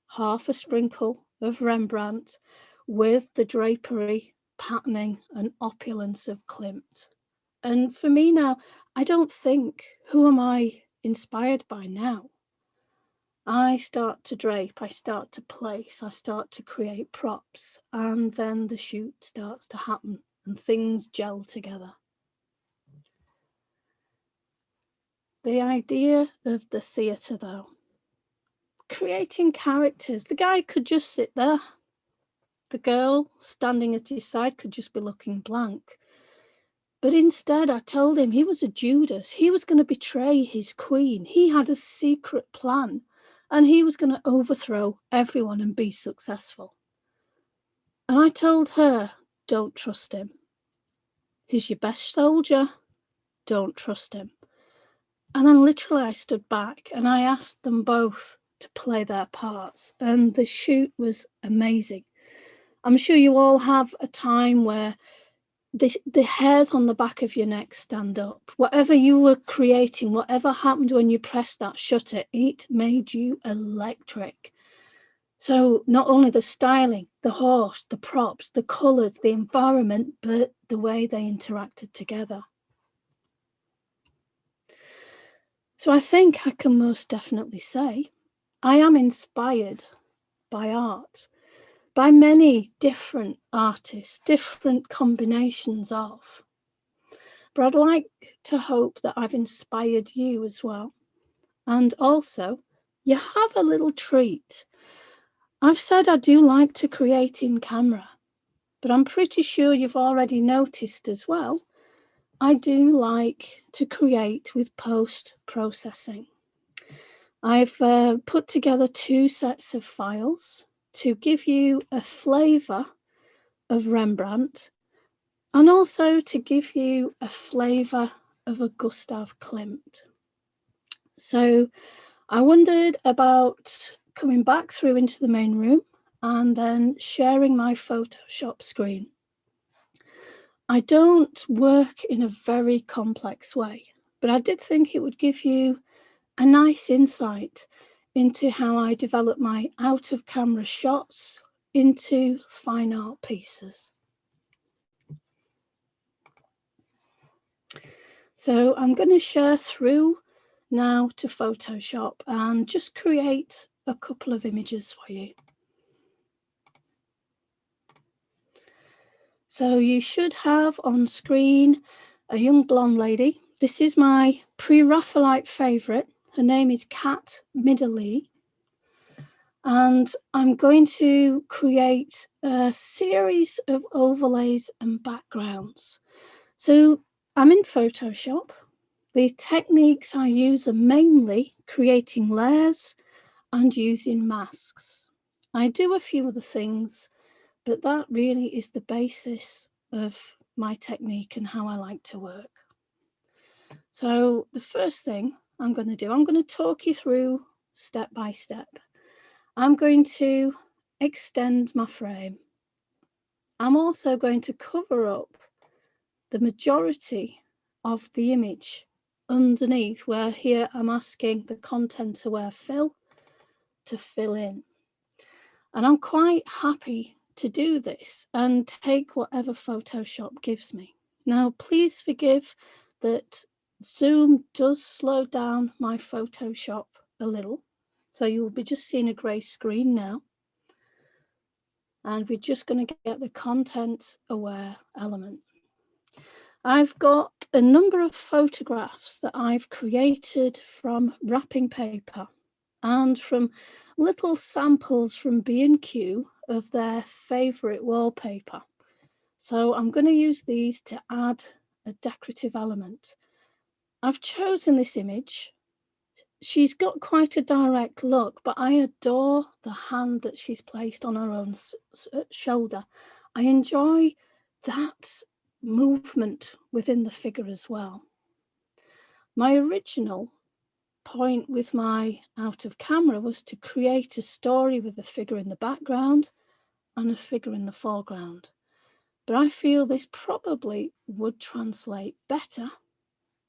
Speaker 2: half a sprinkle of Rembrandt, with the drapery, patterning and opulence of Klimt. And for me now, I don't think, who am I inspired by now? I start to drape, I start to place, I start to create props, and then the shoot starts to happen and things gel together. The idea of the theatre, though, creating characters. The guy could just sit there. The girl standing at his side could just be looking blank. But instead, I told him he was a Judas. He was going to betray his queen. He had a secret plan, and he was going to overthrow everyone and be successful. And I told her, don't trust him. He's your best soldier. Don't trust him. And then literally I stood back and I asked them both to play their parts. And the shoot was amazing. I'm sure you all have a time where the hairs on the back of your neck stand up. Whatever you were creating, whatever happened when you pressed that shutter, it made you electric. So not only the styling, the horse, the props, the colours, the environment, but the way they interacted together. So I think I can most definitely say I am inspired by art, by many different artists, different combinations of. But I'd like to hope that I've inspired you as well. And also, you have a little treat. I've said I do like to create in camera, but I'm pretty sure you've already noticed as well, I do like to create with post-processing. I've put together 2 sets of files to give you a flavour of Rembrandt and also to give you a flavour of a Gustav Klimt. So I wondered about coming back through into the main room and then sharing my Photoshop screen. I don't work in a very complex way, but I did think it would give you a nice insight into how I develop my out-of-camera shots into fine art pieces. So I'm going to share through now to Photoshop and just create a couple of images for you. So you should have on screen a young blonde lady. This is my Pre-Raphaelite favourite. Her name is Kat Middeley. And I'm going to create a series of overlays and backgrounds. So I'm in Photoshop. The techniques I use are mainly creating layers and using masks. I do a few other things, but that really is the basis of my technique and how I like to work. So the first thing I'm going to do, I'm going to talk you through step by step. I'm going to extend my frame. I'm also going to cover up the majority of the image underneath, where here I'm asking the content aware fill to fill in. And I'm quite happy to do this and take whatever Photoshop gives me. Now, please forgive that Zoom does slow down my Photoshop a little. So you'll be just seeing a grey screen now. And we're just going to get the content aware element. I've got a number of photographs that I've created from wrapping paper and from little samples from B&Q of their favourite wallpaper. So I'm going to use these to add a decorative element. I've chosen this image. She's got quite a direct look, but I adore the hand that she's placed on her own shoulder. I enjoy that movement within the figure as well. My original point with my out of camera was to create a story with a figure in the background and a figure in the foreground. But I feel this probably would translate better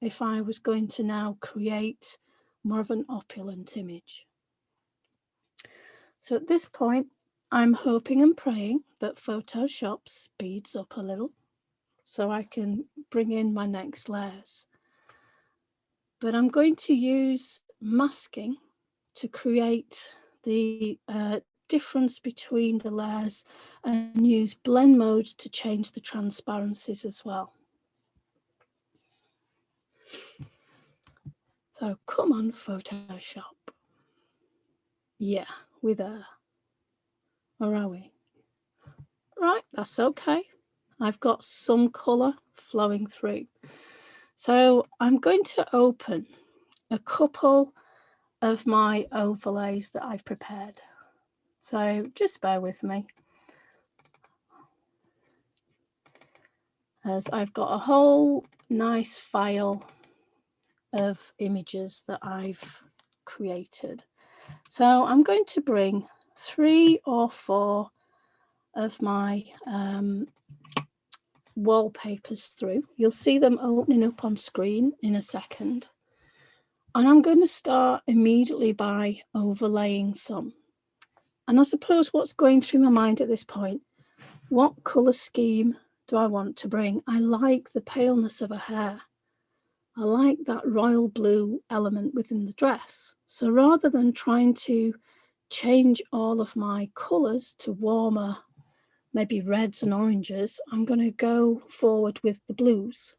Speaker 2: if I was going to now create more of an opulent image. So at this point, I'm hoping and praying that Photoshop speeds up a little so I can bring in my next layers. But I'm going to use masking to create the difference between the layers and use blend modes to change the transparencies as well. So come on, Photoshop. Yeah, we're there. Or are we? Right, that's okay. I've got some colour flowing through. So I'm going to open a couple of my overlays that I've prepared. So just bear with me, as I've got a whole nice file of images that I've created. So I'm going to bring 3 or 4 of my wallpapers through. You'll see them opening up on screen in a second. And I'm going to start immediately by overlaying some. And I suppose what's going through my mind at this point, what colour scheme do I want to bring? I like the paleness of her hair. I like that royal blue element within the dress. So rather than trying to change all of my colours to warmer, maybe reds and oranges, I'm going to go forward with the blues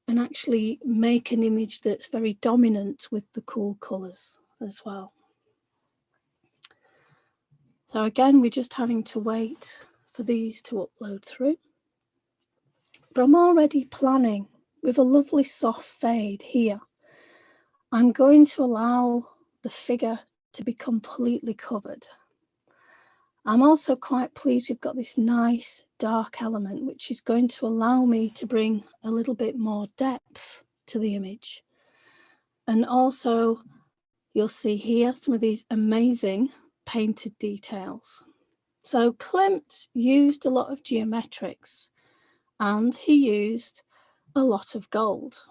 Speaker 2: and actually make an image that's very dominant with the cool colours as well. So again, we're just having to wait for these to upload through. But I'm already planning with a lovely soft fade here. I'm going to allow the figure to be completely covered. I'm also quite pleased we've got this nice dark element, which is going to allow me to bring a little bit more depth to the image. And also, you'll see here some of these amazing painted details. So Klimt used a lot of geometrics and he used a lot of gold.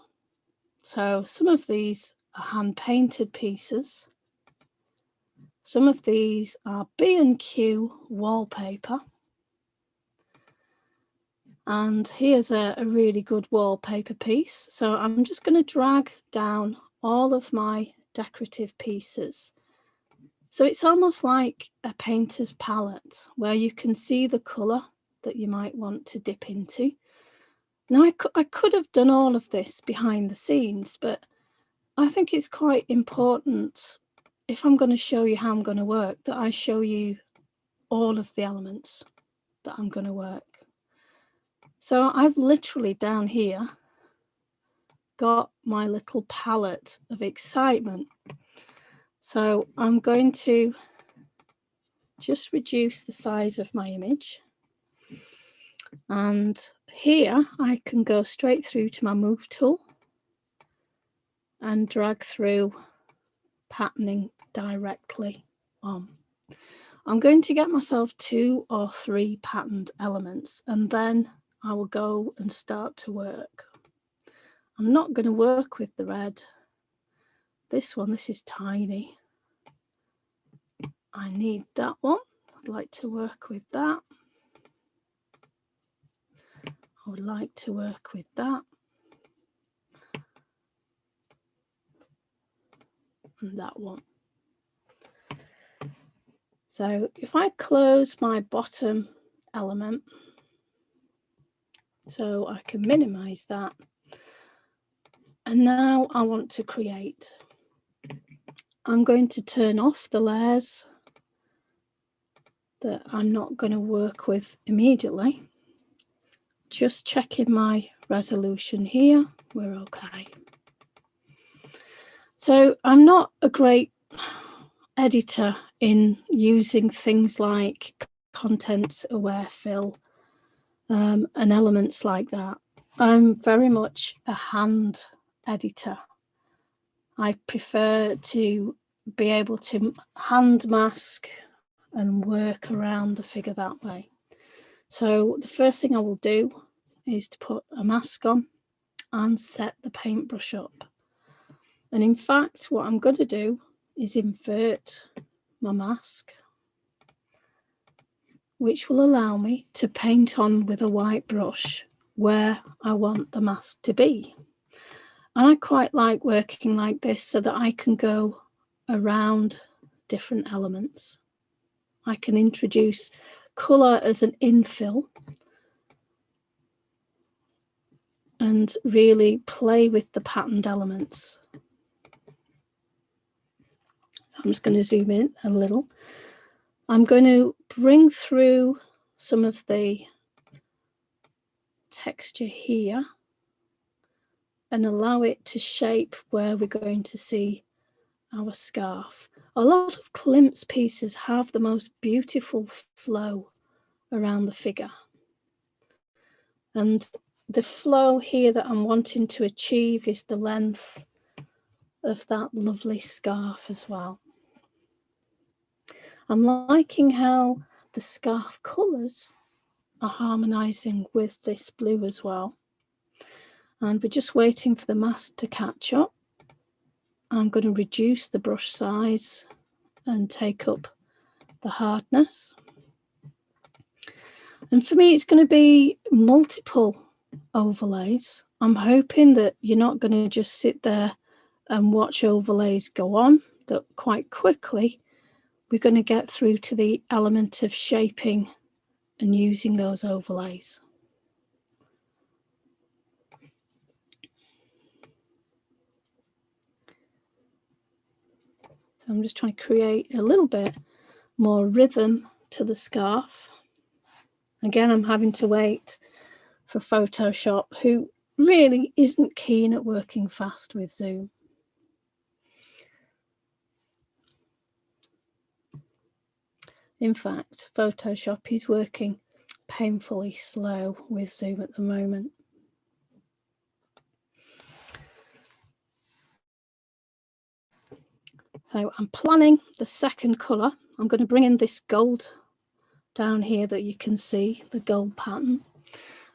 Speaker 2: So some of these are hand-painted pieces. Some of these are B&Q wallpaper. And here's a really good wallpaper piece. So I'm just going to drag down all of my decorative pieces. So it's almost like a painter's palette where you can see the colour that you might want to dip into. Now, I could have done all of this behind the scenes, but I think it's quite important if I'm going to show you how I'm going to work, that I show you all of the elements that I'm going to work. So I've literally down here got my little palette of excitement. So I'm going to just reduce the size of my image. And here I can go straight through to my move tool and drag through patterning directly on. I'm going to get myself 2 or 3 patterned elements, and then I will go and start to work. I'm not going to work with the red. This one, this is tiny. I need that one. I'd like to work with that. I would like to work with that. And that one. So if I close my bottom element, so I can minimize that. And now I want to create. I'm going to turn off the layers that I'm not going to work with immediately. Just checking my resolution here, we're okay. So I'm not a great editor in using things like content aware fill and elements like that. I'm very much a hand editor. I prefer to be able to hand mask and work around the figure that way. So the first thing I will do is to put a mask on and set the paintbrush up. And in fact, what I'm going to do is invert my mask, which will allow me to paint on with a white brush where I want the mask to be. And I quite like working like this so that I can go around different elements. I can introduce colour as an infill and really play with the patterned elements. So I'm just going to zoom in a little. I'm going to bring through some of the texture here and allow it to shape where we're going to see our scarf. A lot of Klimt's pieces have the most beautiful flow around the figure. And the flow here that I'm wanting to achieve is the length of that lovely scarf as well. I'm liking how the scarf colours are harmonising with this blue as well. And we're just waiting for the mask to catch up. I'm going to reduce the brush size and take up the hardness. And for me, it's going to be multiple overlays. I'm hoping that you're not going to just sit there and watch overlays go on, that quite quickly we're going to get through to the element of shaping and using those overlays. So I'm just trying to create a little bit more rhythm to the scarf. Again, I'm having to wait for Photoshop, who really isn't keen at working fast with Zoom. In fact, Photoshop is working painfully slow with Zoom at the moment. So I'm planning the second colour. I'm going to bring in this gold down here that you can see, the gold pattern.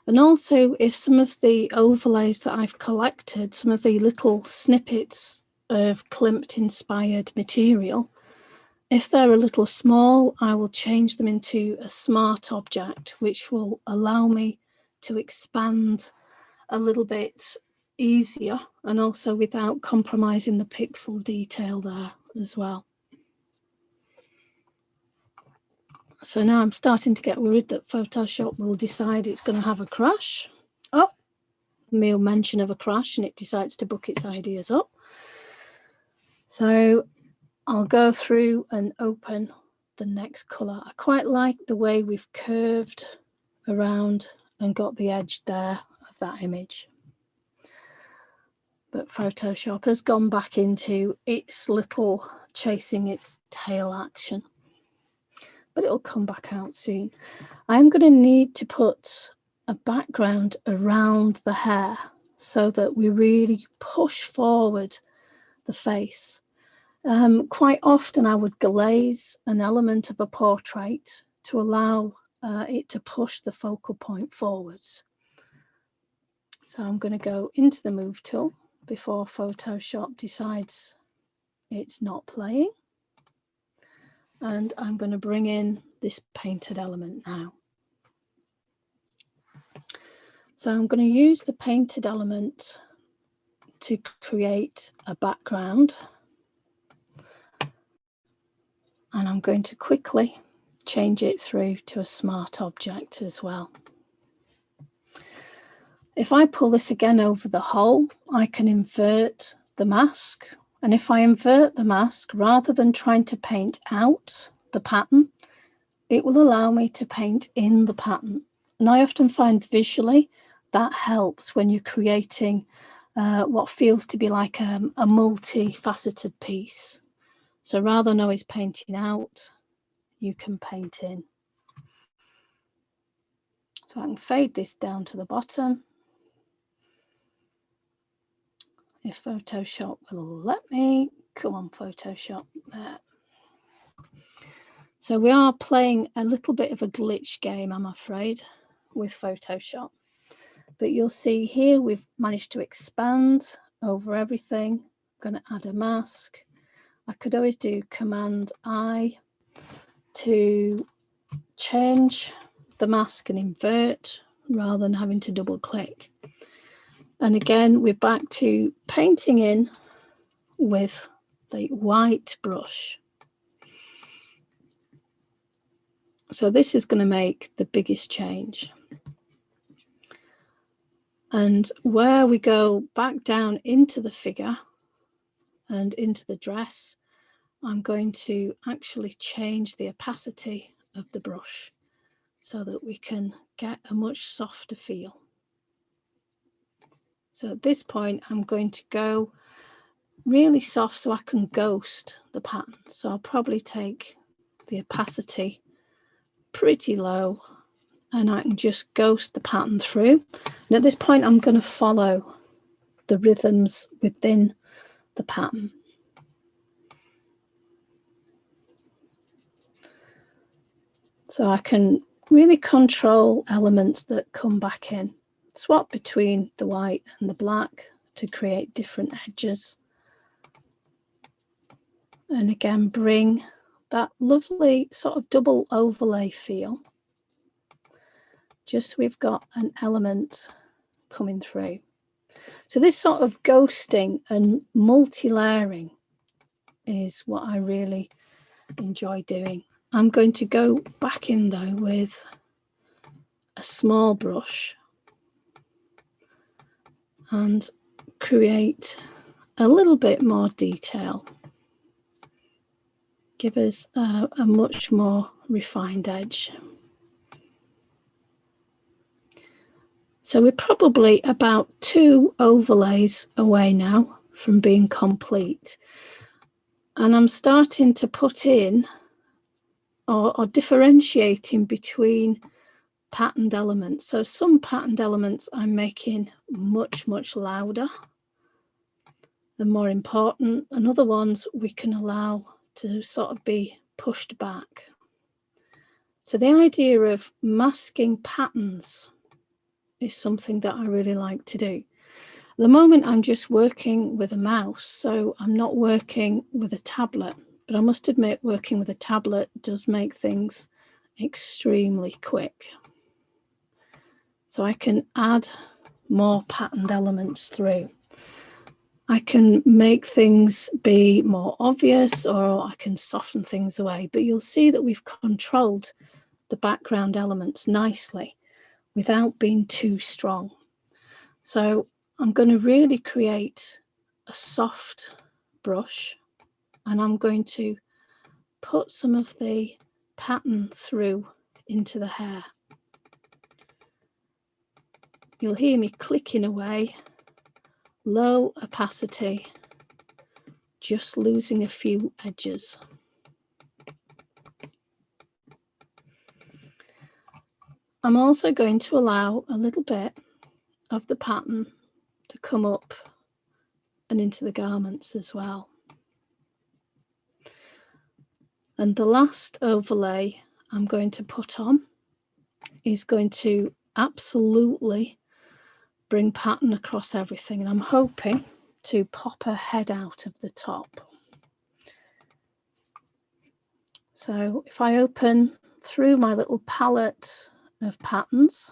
Speaker 2: And also, if some of the overlays that I've collected, some of the little snippets of Klimt inspired material, if they're a little small, I will change them into a smart object, which will allow me to expand a little bit easier and also without compromising the pixel detail there as well. So now I'm starting to get worried that Photoshop will decide it's going to have a crash. Oh, mere mention of a crash and it decides to book its ideas up. So I'll go through and open the next colour. I quite like the way we've curved around and got the edge there of that image. But Photoshop has gone back into its little chasing its tail action. But it'll come back out soon. I'm going to need to put a background around the hair so that we really push forward the face. Quite often I would glaze an element of a portrait to allow it to push the focal point forwards. So I'm going to go into the Move tool before Photoshop decides it's not playing. And I'm going to bring in this painted element now. So I'm going to use the painted element to create a background. And I'm going to quickly change it through to a smart object as well. If I pull this again over the hole, I can invert the mask. And if I invert the mask, rather than trying to paint out the pattern, it will allow me to paint in the pattern. And I often find visually that helps when you're creating what feels to be like a multifaceted piece. So rather than always painting out, you can paint in. So I can fade this down to the bottom. If Photoshop will let me. Come on, Photoshop, there. So we are playing a little bit of a glitch game, I'm afraid, with Photoshop. But you'll see here we've managed to expand over everything. I'm going to add a mask. I could always do Command I to change the mask and invert rather than having to double click. And again, we're back to painting in with the white brush. So this is going to make the biggest change. And where we go back down into the figure and into the dress, I'm going to actually change the opacity of the brush so that we can get a much softer feel. So at this point, I'm going to go really soft so I can ghost the pattern. So I'll probably take the opacity pretty low and I can just ghost the pattern through. And at this point, I'm going to follow the rhythms within the pattern. So I can really control elements that come back in. Swap between the white and the black to create different edges. And again, bring that lovely sort of double overlay feel. Just so we've got an element coming through. So this sort of ghosting and multi-layering is what I really enjoy doing. I'm going to go back in though with a small brush and create a little bit more detail. Give us a much more refined edge. So we're probably about 2 overlays away now from being complete. And I'm starting to put in or differentiating between patterned elements. So some patterned elements I'm making much, much louder and more important, and other ones we can allow to sort of be pushed back. So the idea of masking patterns is something that I really like to do. At the moment, I'm just working with a mouse, so I'm not working with a tablet. But I must admit, working with a tablet does make things extremely quick. So I can add more patterned elements through. I can make things be more obvious or I can soften things away. But you'll see that we've controlled the background elements nicely without being too strong. So I'm going to really create a soft brush and I'm going to put some of the pattern through into the hair. You'll hear me clicking away, low opacity, just losing a few edges. I'm also going to allow a little bit of the pattern to come up and into the garments as well. And the last overlay I'm going to put on is going to absolutely bring pattern across everything, and I'm hoping to pop her head out of the top. So if I open through my little palette of patterns,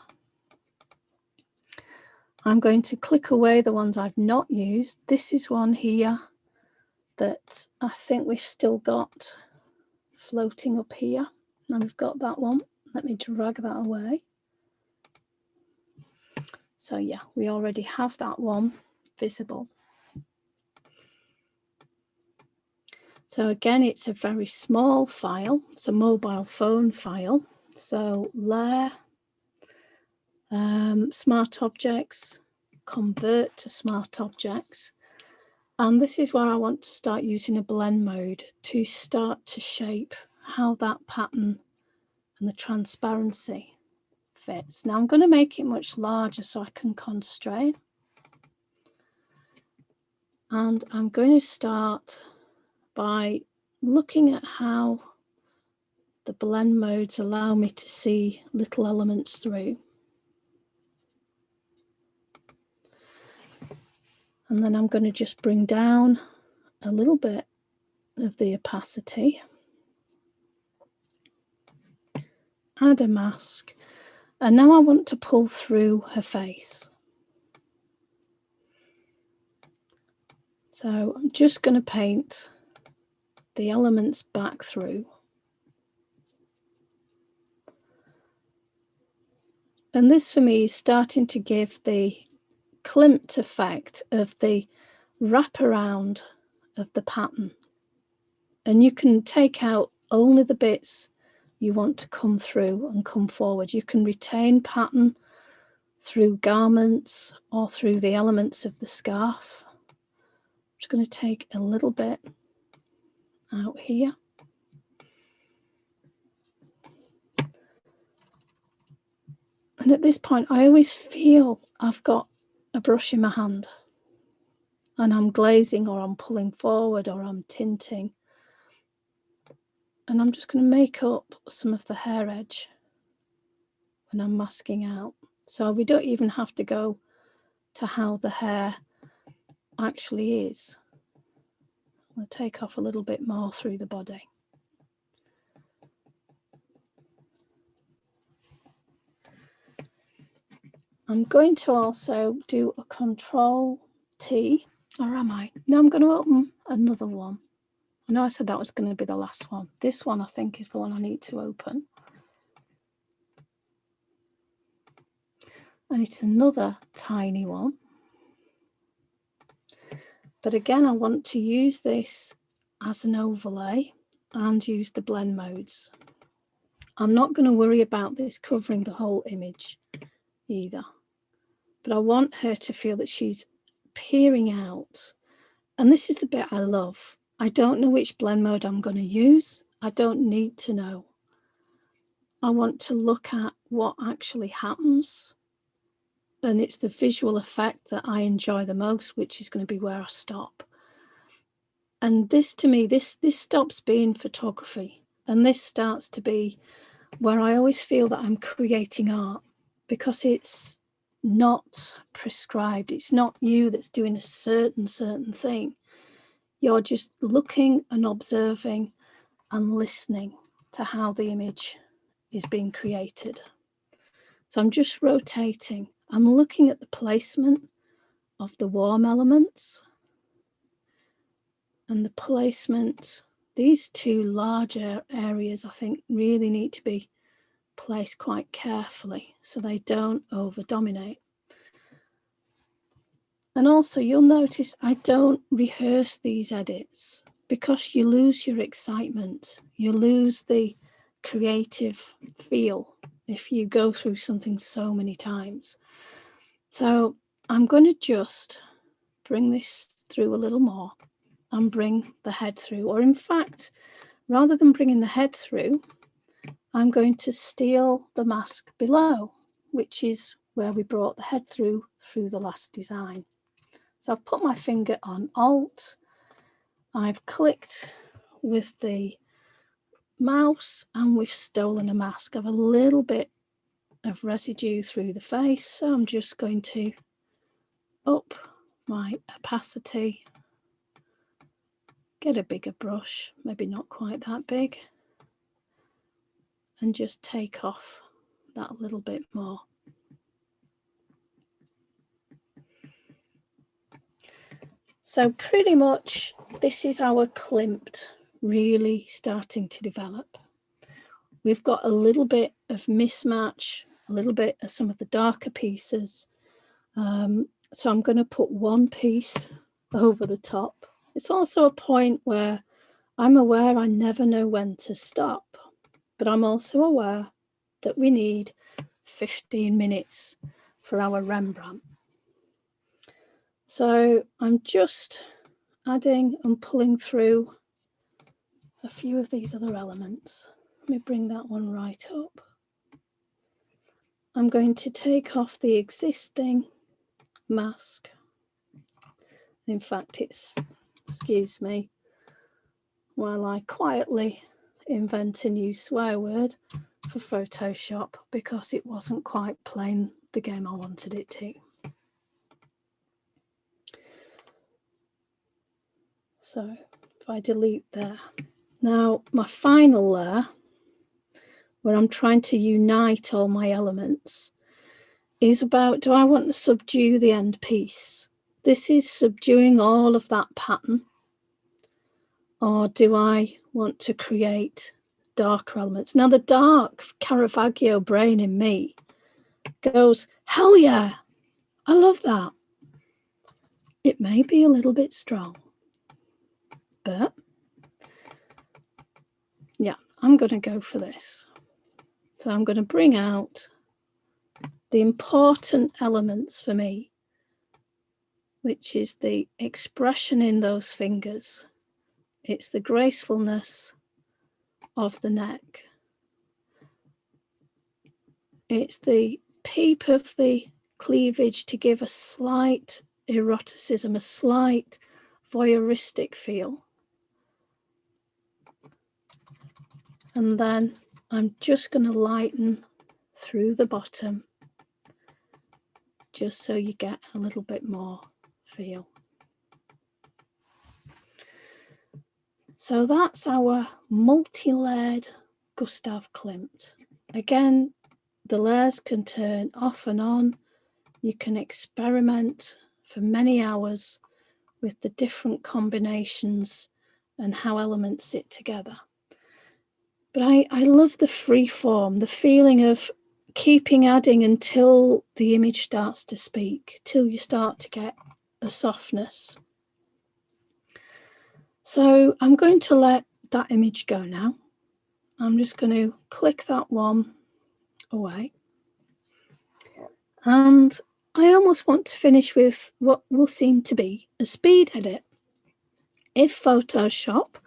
Speaker 2: I'm going to click away the ones I've not used. This is one here that I think we've still got floating up here. Now we've got that one. Let me drag that away. So yeah, we already have that one visible. So again, it's a very small file. It's a mobile phone file. So layer, smart objects, convert to smart objects. And this is where I want to start using a blend mode to start to shape how that pattern and the transparency fits. Now I'm going to make it much larger so I can constrain. And I'm going to start by looking at how the blend modes allow me to see little elements through. And then I'm going to just bring down a little bit of the opacity, add a mask, and now I want to pull through her face. So I'm just going to paint the elements back through. And this for me is starting to give the klimt effect of the wraparound of the pattern. And you can take out only the bits you want to come through and come forward. You can retain pattern through garments or through the elements of the scarf. I'm just going to take a little bit out here. And at this point, I always feel I've got a brush in my hand and I'm glazing or I'm pulling forward or I'm tinting. And I'm just going to make up some of the hair edge when I'm masking out. So we don't even have to go to how the hair actually is. I'll take off a little bit more through the body. I'm going to also do a Control T, or am I? No, I'm going to open another one. I know I said that was going to be the last one. This one I think is the one I need to open. And it's another tiny one. But again, I want to use this as an overlay and use the blend modes. I'm not going to worry about this covering the whole image either. But I want her to feel that she's peering out. And this is the bit I love. I don't know which blend mode I'm going to use. I don't need to know. I want to look at what actually happens. And it's the visual effect that I enjoy the most, which is going to be where I stop. And this, to me, this stops being photography. And this starts to be where I always feel that I'm creating art, because it's not prescribed. It's not you that's doing a certain thing. You're just looking and observing and listening to how the image is being created. So I'm just rotating. I'm looking at the placement of the warm elements and the placement. These two larger areas, I think, really need to be placed quite carefully so they don't over-dominate. And also you'll notice I don't rehearse these edits. because you lose your excitement, you lose the creative feel if you go through something so many times. So I'm going to just bring this through a little more and bring the head through, or in fact, rather than bringing the head through, I'm going to steal the mask below, which is where we brought the head through the last design. So I've put my finger on Alt, I've clicked with the mouse, and we've stolen a mask. I have a little bit of residue through the face, so I'm just going to up my opacity, get a bigger brush, maybe not quite that big, and just take off that little bit more. So pretty much this is our Klimt really starting to develop. We've got a little bit of mismatch, a little bit of some of the darker pieces. So I'm going to put one piece over the top. It's also a point where I'm aware I never know when to stop, but I'm also aware that we need 15 minutes for our Rembrandt. So I'm just adding and pulling through a few of these other elements. Let me bring that one right up. I'm going to take off the existing mask. In fact, it's, excuse me, while I quietly invent a new swear word for Photoshop, because it wasn't quite playing the game I wanted it to. So if I delete there. Now my final layer, where I'm trying to unite all my elements, is about, do I want to subdue the end piece? This is subduing all of that pattern. Or do I want to create darker elements? Now the dark Caravaggio brain in me goes, hell yeah, I love that. It may be a little bit strong, but yeah, I'm going to go for this. So I'm going to bring out the important elements for me, which is the expression in those fingers. It's the gracefulness of the neck. It's the peep of the cleavage to give a slight eroticism, a slight voyeuristic feel. And then I'm just going to lighten through the bottom, just so you get a little bit more feel. So that's our multi-layered Gustav Klimt. Again, the layers can turn off and on. You can experiment for many hours with the different combinations and how elements sit together. But I love the free form, the feeling of keeping adding until the image starts to speak, till you start to get a softness. So I'm going to let that image go now. I'm just going to click that one away. And I almost want to finish with what will seem to be a speed edit. If Photoshop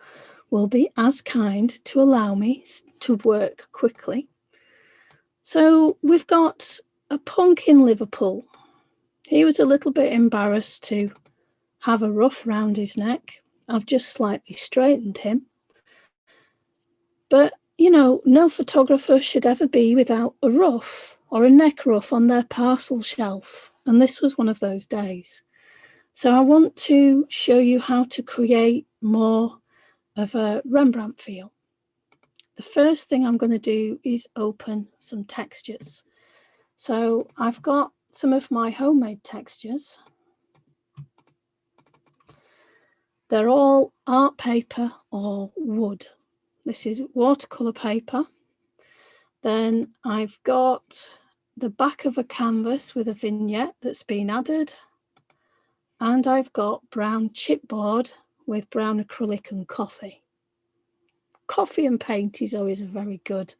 Speaker 2: will be as kind to allow me to work quickly. So we've got a punk in Liverpool. He was a little bit embarrassed to have a ruff round his neck. I've just slightly straightened him. But, you know, no photographer should ever be without a ruff or a neck ruff on their parcel shelf. And this was one of those days. So I want to show you how to create more of a Rembrandt feel. The first thing I'm going to do is open some textures. So I've got some of my homemade textures. They're all art paper or wood. This is watercolor paper. Then I've got the back of a canvas with a vignette that's been added. And I've got brown chipboard with brown acrylic and coffee. Coffee and paint is always a very good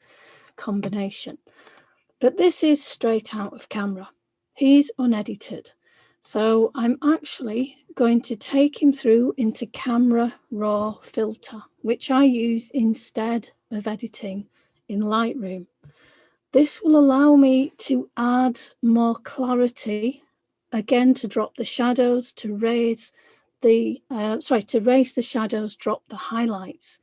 Speaker 2: combination. But this is straight out of camera. He's unedited. So I'm actually going to take him through into Camera Raw Filter, which I use instead of editing in Lightroom. This will allow me to add more clarity, again, to drop the shadows, to raise the shadows, drop the highlights.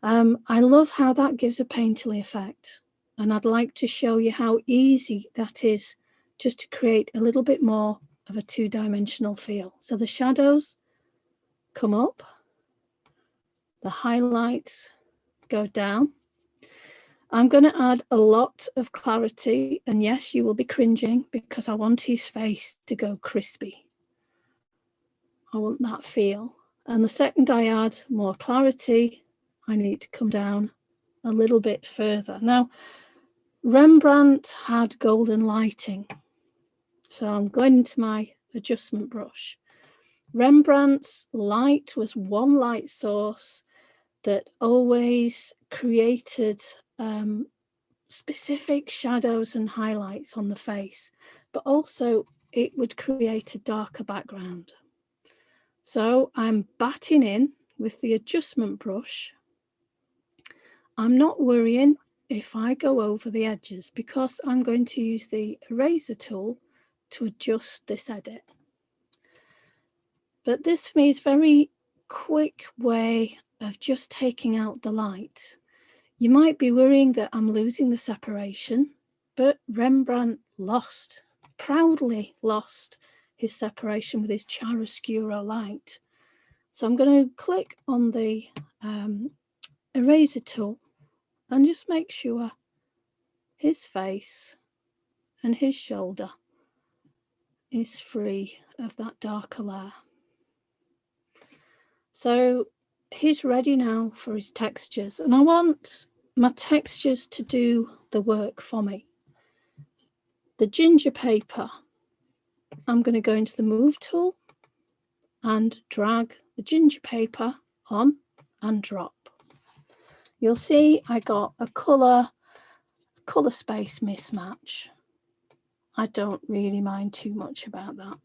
Speaker 2: I love how that gives a painterly effect. And I'd like to show you how easy that is just to create a little bit more of a two-dimensional feel. So the shadows come up, the highlights go down. I'm going to add a lot of clarity, and yes, you will be cringing because I want his face to go crispy. I want that feel. And the second I add more clarity, I need to come down a little bit further. Now, Rembrandt had golden lighting. So I'm going into my adjustment brush. Rembrandt's light was one light source that always created specific shadows and highlights on the face, but also it would create a darker background. So I'm batting in with the adjustment brush. I'm not worrying if I go over the edges because I'm going to use the eraser tool to adjust this edit. But this for me is a very quick way of just taking out the light. You might be worrying that I'm losing the separation, but Rembrandt proudly lost his separation with his chiaroscuro light. So I'm going to click on the eraser tool and just make sure his face and his shoulder is free of that darker layer. So he's ready now for his textures, and I want my textures to do the work for me. The ginger paper, I'm going to go into the move tool and drag the ginger paper on and drop. You'll see I got a color space mismatch. I don't really mind too much about that.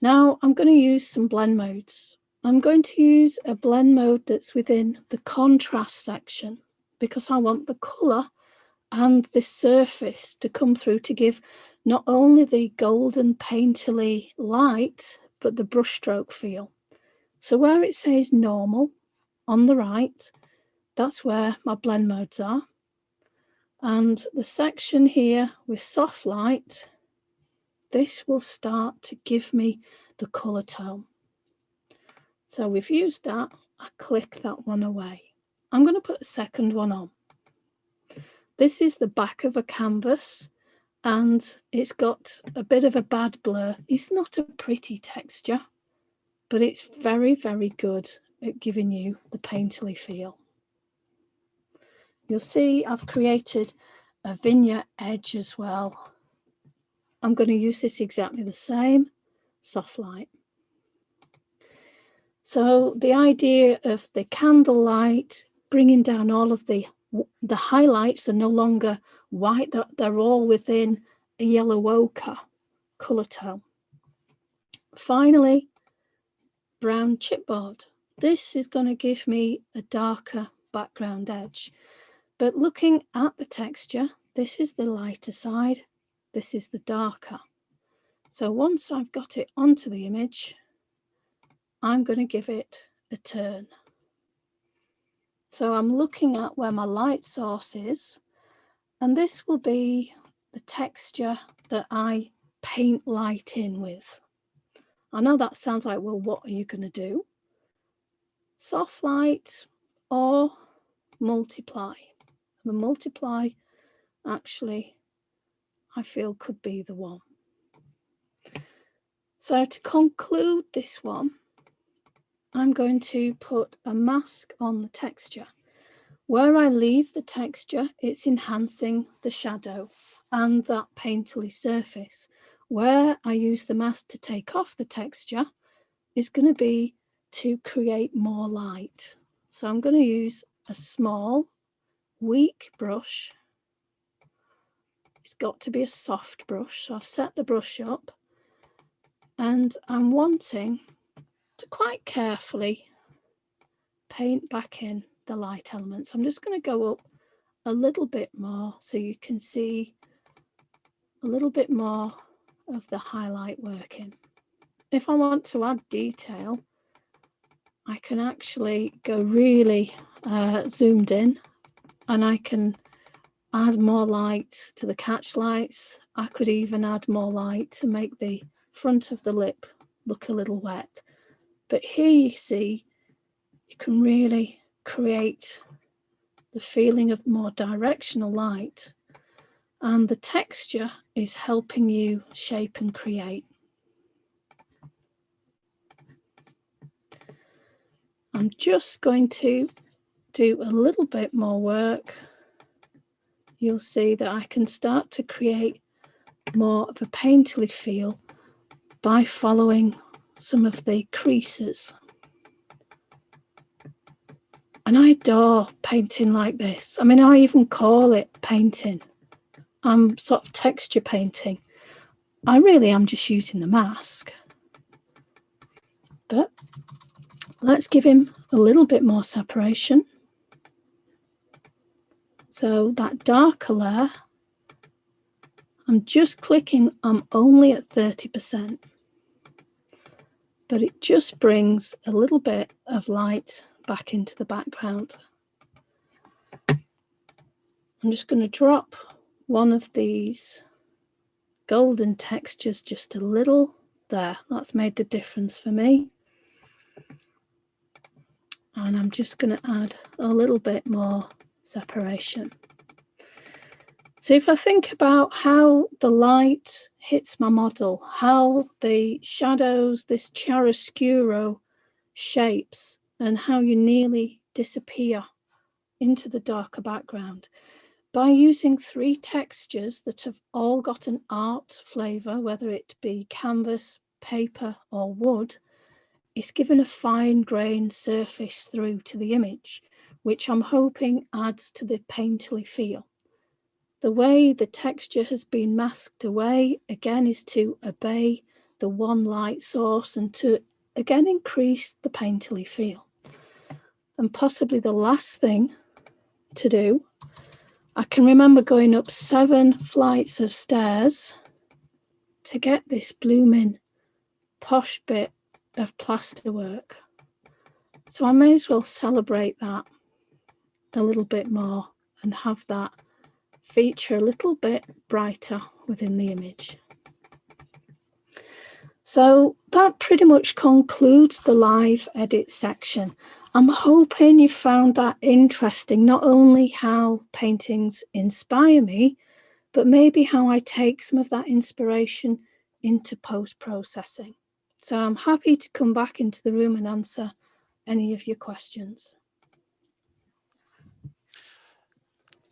Speaker 2: Now I'm going to use some blend modes. I'm going to use a blend mode that's within the contrast section because I want the color and the surface to come through to give not only the golden painterly light, but the brushstroke feel. So where it says normal on the right, that's where my blend modes are. And the section here with soft light, this will start to give me the color tone. So we've used that, I click that one away. I'm going to put a second one on. This is the back of a canvas and it's got a bit of a bad blur. It's not a pretty texture, but it's very, very good at giving you the painterly feel. You'll see I've created a vignette edge as well. I'm going to use this exactly the same, soft light. So the idea of the candlelight, bringing down all of the highlights are no longer white, they're all within a yellow ochre colour tone. Finally, brown chipboard. This is going to give me a darker background edge. But looking at the texture, this is the lighter side, this is the darker. So once I've got it onto the image, I'm going to give it a turn. So I'm looking at where my light source is, and this will be the texture that I paint light in with. I know that sounds like, well, what are you going to do? Soft light or multiply? The multiply actually I feel could be the one. So to conclude this one, I'm going to put a mask on the texture. Where I leave the texture, it's enhancing the shadow and that painterly surface. Where I use the mask to take off the texture is going to be to create more light. So I'm going to use a small, weak brush. It's got to be a soft brush. So I've set the brush up and I'm wanting to quite carefully paint back in the light elements. I'm just going to go up a little bit more so you can see a little bit more of the highlight working. If I want to add detail, I can actually go really zoomed in, and I can add more light to the catch lights. I could even add more light to make the front of the lip look a little wet. But here you see, you can really create the feeling of more directional light, and the texture is helping you shape and create. I'm just going to do a little bit more work. You'll see that I can start to create more of a painterly feel by following some of the creases. And I adore painting like this. I mean, I even call it painting. I'm sort of texture painting. I really am just using the mask. But let's give him a little bit more separation. So that darker layer, I'm just clicking, I'm only at 30%. But it just brings a little bit of light back into the background. I'm just going to drop one of these golden textures just a little there. That's made the difference for me. And I'm just going to add a little bit more separation. So if I think about how the light hits my model, how the shadows, this chiaroscuro shapes, and how you nearly disappear into the darker background, by using 3 textures that have all got an art flavour, whether it be canvas, paper or wood, it's given a fine-grained surface through to the image, which I'm hoping adds to the painterly feel. The way the texture has been masked away, again, is to obey the one light source and to, again, increase the painterly feel. And possibly the last thing to do, I can remember going up 7 flights of stairs to get this blooming posh bit of plasterwork. So I may as well celebrate that a little bit more and have that feature a little bit brighter within the image. So that pretty much concludes the live edit section. I'm hoping you found that interesting, not only how paintings inspire me, but maybe how I take some of that inspiration into post-processing. So I'm happy to come back into the room and answer any of your questions.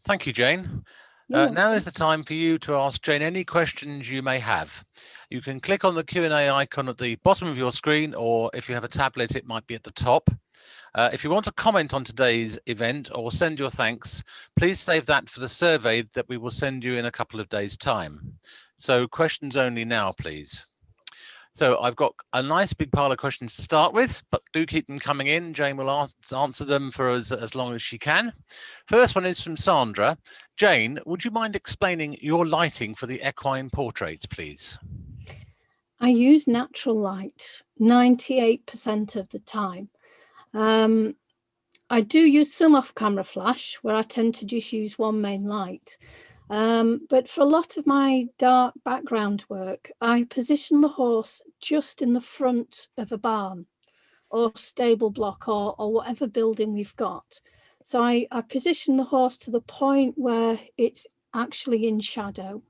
Speaker 3: Thank you, Jane. Now is the time for you to ask Jane any questions you may have. You can click on the Q&A icon at the bottom of your screen, or if you have a tablet, it might be at the top. If you want to comment on today's event or send your thanks, please save that for the survey that we will send you in a couple of days' time. So questions only now, please. So I've got a nice big pile of questions to start with, but do keep them coming in. Jane will answer them for us as long as she can. First one is from Sandra. Jane, would you mind explaining your lighting for the equine portrait, please?
Speaker 2: I use natural light 98% of the time. I do use some off-camera flash where I tend to just use one main light. But for a lot of my dark background work, I position the horse just in the front of a barn or stable block or whatever building we've got. So I position the horse to the point where it's actually in shadow,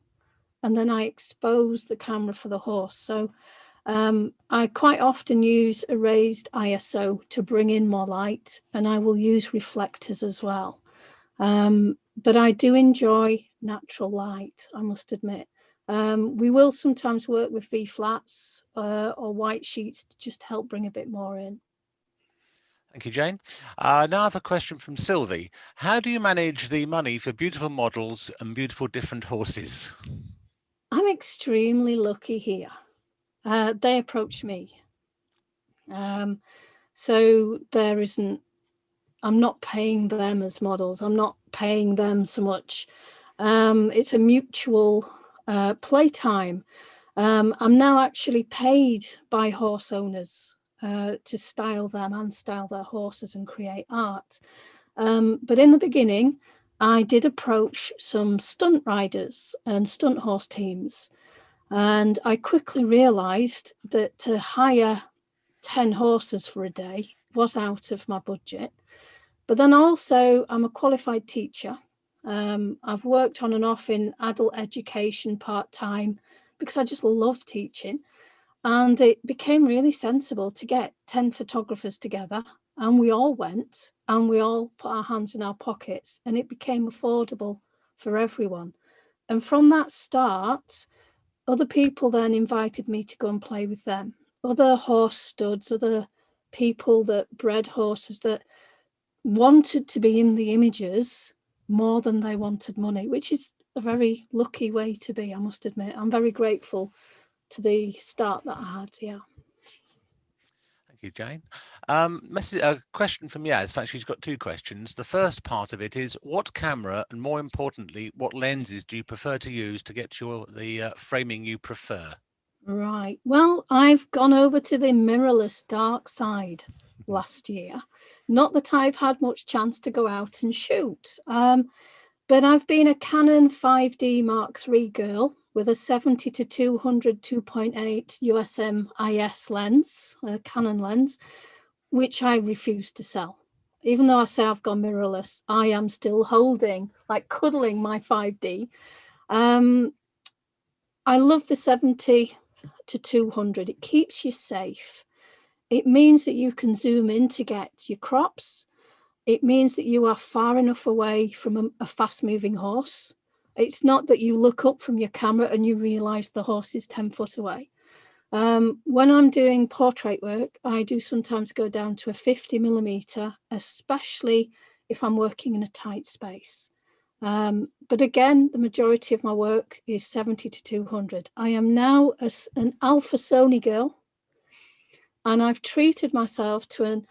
Speaker 2: and then I expose the camera for the horse. So I quite often use a raised ISO to bring in more light, and I will use reflectors as well. But I do enjoy natural light, I must admit. We will sometimes work with V-flats or white sheets to just help bring a bit more in.
Speaker 3: Thank you, Jane. Now I have a question from Sylvie. How do you manage the money for beautiful models and beautiful different horses?
Speaker 2: I'm extremely lucky here. They approach me. So there isn't, I'm not paying them as models. I'm not paying them so much. It's a mutual playtime. I'm now actually paid by horse owners to style them and style their horses and create art. But in the beginning, I did approach some stunt riders and stunt horse teams. And I quickly realized that to hire 10 horses for a day was out of my budget. But then also, I'm a qualified teacher. I've worked on and off in adult education part-time because I just love teaching. And it became really sensible to get 10 photographers together, and we all went and we all put our hands in our pockets, and it became affordable for everyone. And from that start, other people then invited me to go and play with them. Other horse studs, other people that bred horses that wanted to be in the images more than they wanted money, which is a very lucky way to be, I must admit. I'm very grateful to the start that I had, yeah.
Speaker 3: Thank you, Jane. A question from Yaz. In fact, she's got two questions. The first part of it is, what camera and more importantly, what lenses do you prefer to use to get the framing you prefer?
Speaker 2: Right. Well, I've gone over to the mirrorless dark side last year. Not that I've had much chance to go out and shoot, but I've been a Canon 5D Mark III girl with a 70 to 200 2.8 USM IS lens, a Canon lens, which I refuse to sell. Even though I say I've gone mirrorless, I am still holding, like cuddling my 5D. I love the 70 to 200. It keeps you safe. It means that you can zoom in to get your crops. It means that you are far enough away from a fast-moving horse. It's not that you look up from your camera and you realize the horse is 10 foot away. When I'm doing portrait work, I do sometimes go down to a 50 millimeter, especially if I'm working in a tight space. But again, the majority of my work is 70 to 200. I am now an alpha Sony girl, and I've treated myself to an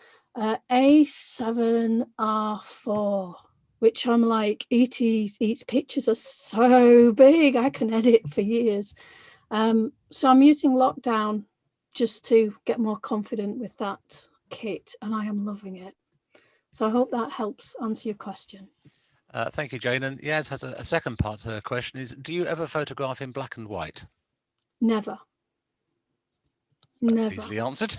Speaker 2: A7R4, which I'm like, ET's pictures are so big, I can edit for years. So I'm using lockdown just to get more confident with that kit, and I am loving it. So I hope that helps answer your question.
Speaker 3: Thank you, Jane. And Yaz has a second part to her question is, do you ever photograph in black and white?
Speaker 2: Never.
Speaker 3: That's
Speaker 2: Never.
Speaker 3: easily answered.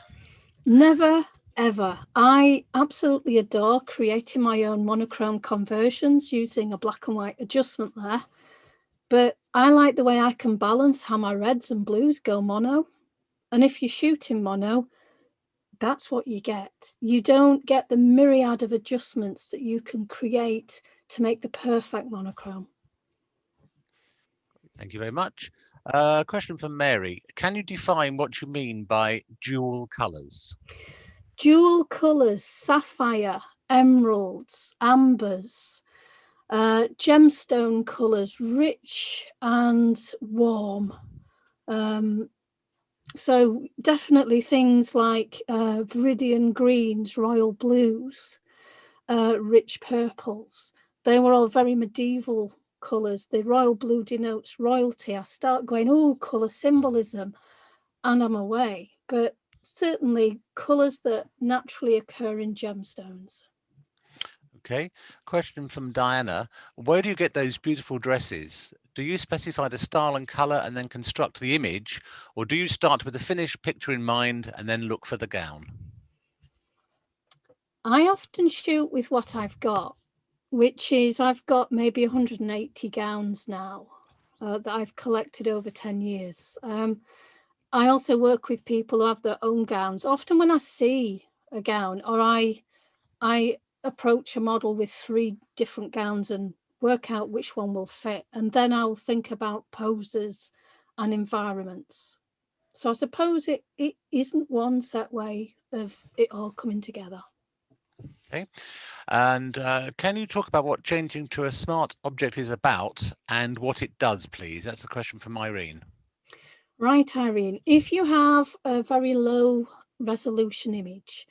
Speaker 2: Never, ever. I absolutely adore creating my own monochrome conversions using a black and white adjustment there. But I like the way I can balance how my reds and blues go mono. And if you shoot in mono, that's what you get. You don't get the myriad of adjustments that you can create to make the perfect monochrome.
Speaker 3: Thank you very much. Question from Mary. Can you define what you mean by dual colours?
Speaker 2: Dual colours, sapphire, emeralds, ambers, gemstone colours, rich and warm. So definitely things like viridian greens, royal blues, rich purples. They were all very medieval colours. The royal blue denotes royalty. I start going, oh, colour symbolism, and I'm away. But certainly colours that naturally occur in gemstones.
Speaker 3: Okay. Question from Diana. Where do you get those beautiful dresses? Do you specify the style and colour and then construct the image, or do you start with a finished picture in mind and then look for the gown?
Speaker 2: I often shoot with what I've got, which is I've got maybe 180 gowns now that I've collected over 10 years. I also work with people who have their own gowns. Often when I see a gown, or I approach a model with 3 different gowns and work out which one will fit, and then I'll think about poses and environments. So I suppose it isn't one set way of it all coming together.
Speaker 3: Okay. And can you talk about what changing to a smart object is about and what it does, please? That's a question from Irene.
Speaker 2: Right, Irene, if you have a very low resolution image,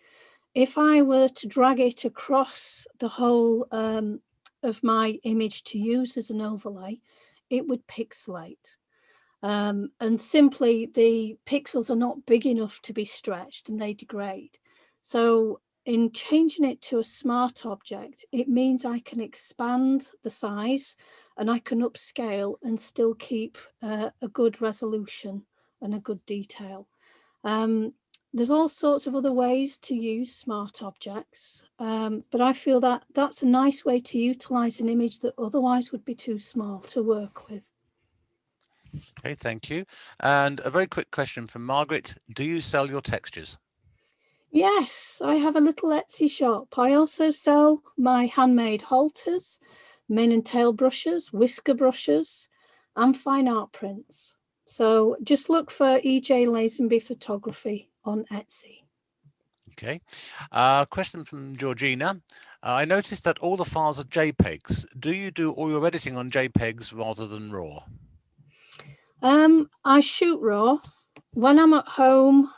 Speaker 2: if I were to drag it across the whole of my image to use as an overlay, it would pixelate. And simply the pixels are not big enough to be stretched and they degrade. So in changing it to a smart object, it means I can expand the size and I can upscale and still keep a good resolution and a good detail. There's all sorts of other ways to use smart objects, but I feel that that's a nice way to utilize an image that otherwise would be too small to work with.
Speaker 3: Okay, thank you. And a very quick question from Margaret. Do you sell your textures?
Speaker 2: Yes, I have a little Etsy shop. I also sell my handmade halters, mane and tail brushes, whisker brushes, and fine art prints. So just look for EJ Lazenby Photography on Etsy.
Speaker 3: Okay. Question from Georgina. I noticed that all the files are JPEGs. Do you do all your editing on JPEGs rather than RAW?
Speaker 2: I shoot RAW. When I'm at home,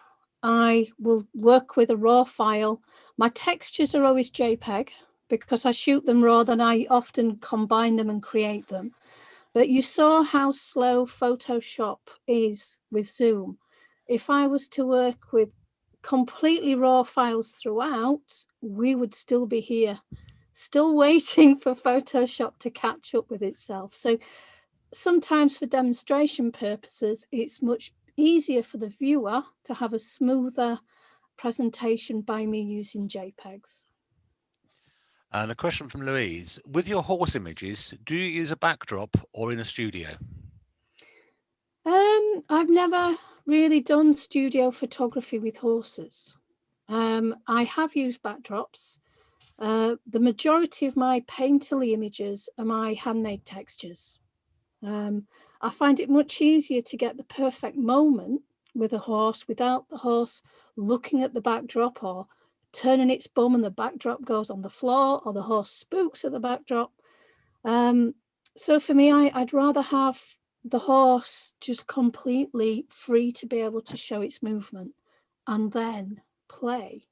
Speaker 2: I will work with a RAW file. My textures are always JPEG because I shoot them RAW, then I often combine them and create them. But you saw how slow Photoshop is with Zoom. If I was to work with completely raw files throughout, we would still be here, still waiting for Photoshop to catch up with itself. So sometimes for demonstration purposes, it's much easier for the viewer to have a smoother presentation by me using JPEGs.
Speaker 3: And a question from Louise. With your horse images, do you use a backdrop or in a studio?
Speaker 2: I've never really done studio photography with horses. I have used backdrops. The majority of my painterly images are my handmade textures. I find it much easier to get the perfect moment with a horse without the horse looking at the backdrop or turning its bum and the backdrop goes on the floor or the horse spooks at the backdrop. So for me, I'd rather have the horse just completely free to be able to show its movement and then play.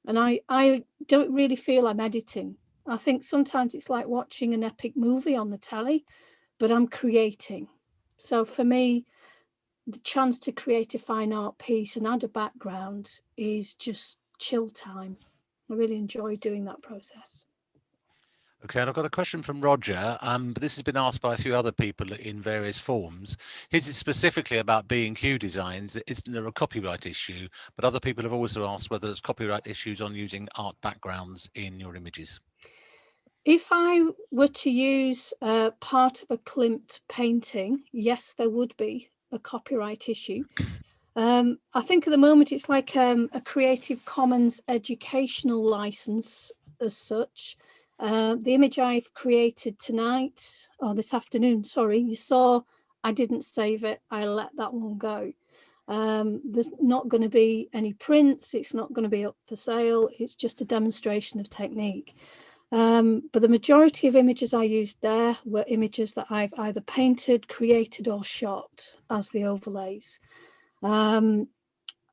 Speaker 2: And I don't really feel I'm editing. I think sometimes it's like watching an epic movie on the telly, but I'm creating. So for me, the chance to create a fine art piece and add a background is just chill time. I really enjoy doing that process.
Speaker 3: Okay, and I've got a question from Roger, but this has been asked by a few other people in various forms. His is specifically about B&Q designs. Isn't there a copyright issue? But other people have also asked whether there's copyright issues on using art backgrounds in your images.
Speaker 2: If I were to use part of a Klimt painting, yes, there would be a copyright issue. I think at the moment it's like a Creative Commons educational license as such. The image I've created tonight, or this afternoon, sorry, you saw I didn't save it. I let that one go. There's not going to be any prints. It's not going to be up for sale. It's just a demonstration of technique. But the majority of images I used there were images that I've either painted, created, or shot as the overlays. I'm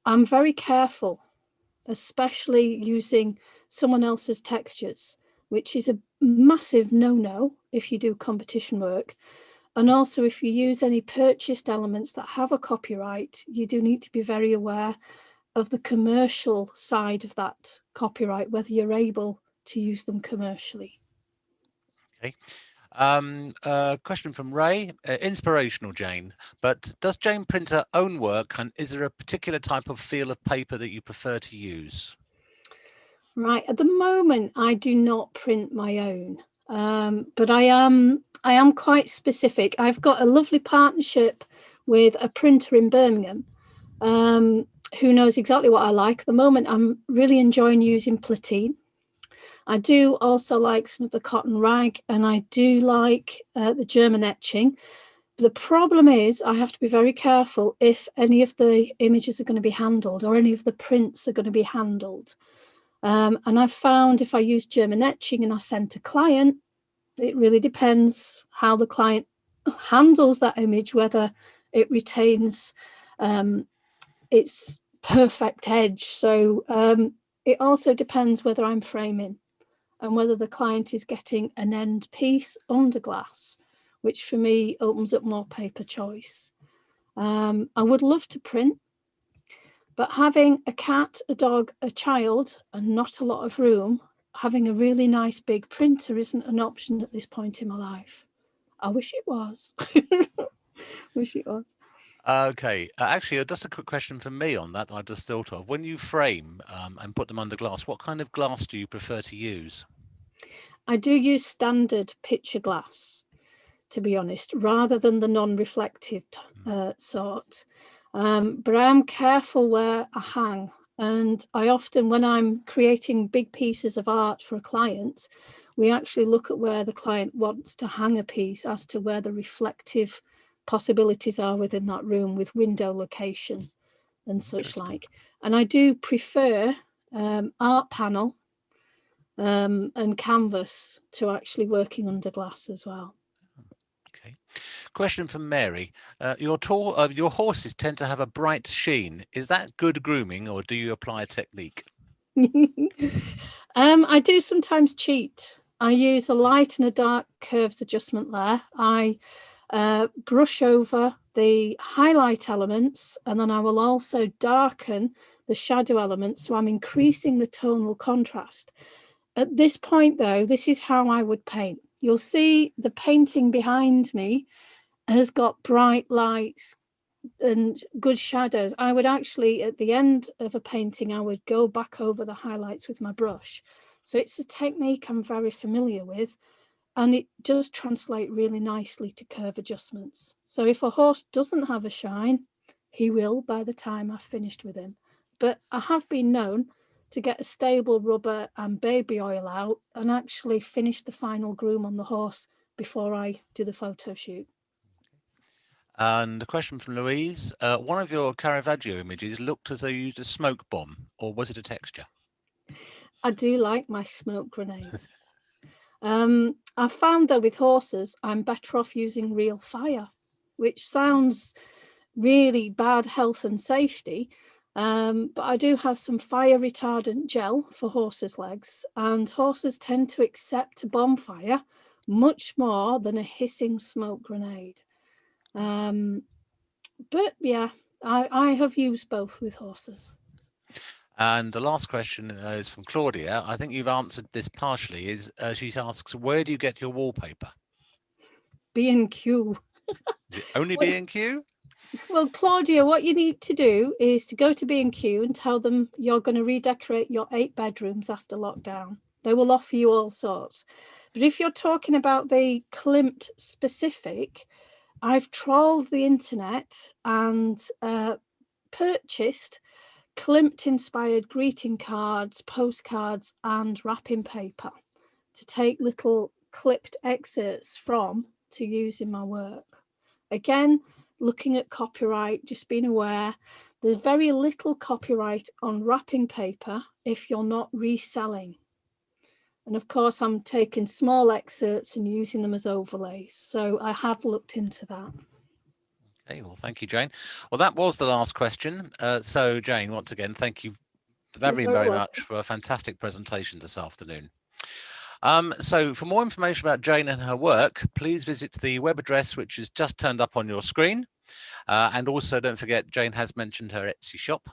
Speaker 2: very careful, especially using someone else's textures, which is a massive no-no if you do competition work. And also, if you use any purchased elements that have a copyright, you do need to be very aware of the commercial side of that copyright, whether you're able to use them commercially.
Speaker 3: Okay. Question from Ray. Inspirational, Jane. But does Jane print her own work, and is there a particular type of feel of paper that you prefer to use?
Speaker 2: Right. At the moment, I do not print my own, but I am quite specific. I've got a lovely partnership with a printer in Birmingham who knows exactly what I like. At the moment, I'm really enjoying using Platine. I do also like some of the cotton rag, and I do like the German etching. The problem is I have to be very careful if any of the images are going to be handled or any of the prints are going to be handled. And I found if I use German etching and I send to client, it really depends how the client handles that image, whether it retains its perfect edge. So it also depends whether I'm framing and whether the client is getting an end piece under glass, which for me opens up more paper choice. I would love to print, but having a cat, a dog, a child, and not a lot of room, having a really nice big printer isn't an option at this point in my life. I wish it was. Wish it was.
Speaker 3: Okay, actually, just a quick question from me on that I've just thought of. When you frame and put them under glass, what kind of glass do you prefer to use?
Speaker 2: I do use standard picture glass, to be honest, rather than the non-reflective sort. But I am careful where I hang. And I often, when I'm creating big pieces of art for a client, we actually look at where the client wants to hang a piece as to where the reflective possibilities are within that room with window location and such like. And I do prefer art panel and canvas to actually working under glass as well.
Speaker 3: Okay. Question from Mary. Your horses tend to have a bright sheen. Is that good grooming, or do you apply a technique?
Speaker 2: I do sometimes cheat. I use a light and a dark curves adjustment there. I brush over the highlight elements, and then I will also darken the shadow elements, so I'm increasing the tonal contrast. At this point, though, this is how I would paint. You'll see the painting behind me has got bright lights and good shadows. I would actually, at the end of a painting, I would go back over the highlights with my brush. So it's a technique I'm very familiar with, and it does translate really nicely to curve adjustments. So if a horse doesn't have a shine, he will by the time I've finished with him. But I have been known to get a stable rubber and baby oil out and actually finish the final groom on the horse before I do the photo shoot.
Speaker 3: And a question from Louise. One of your Caravaggio images looked as though you used a smoke bomb, or was it a texture?
Speaker 2: I do like my smoke grenades. I found though with horses, I'm better off using real fire, which sounds really bad health and safety. But I do have some fire retardant gel for horses' legs, and horses tend to accept a bonfire much more than a hissing smoke grenade. But yeah, I have used both with horses.
Speaker 3: And the last question is from Claudia. I think you've answered this partially. She asks, where do you get your wallpaper?
Speaker 2: B&Q.
Speaker 3: Is it only B&Q?
Speaker 2: Well, Claudia, what you need to do is to go to B&Q and tell them you're going to redecorate your 8 bedrooms after lockdown. They will offer you all sorts. But if you're talking about the Klimt specific, I've trawled the internet and purchased Klimt inspired greeting cards, postcards, and wrapping paper to take little clipped excerpts from to use in my work. Again, looking at copyright, just being aware, there's very little copyright on wrapping paper if you're not reselling. And of course, I'm taking small excerpts and using them as overlays. So I have looked into that.
Speaker 3: Okay, well, thank you, Jane. Well, that was the last question. So, Jane, once again, thank you very much for a fantastic presentation this afternoon. So for more information about Jane and her work, please visit the web address which is just turned up on your screen. And also don't forget, Jane has mentioned her Etsy shop.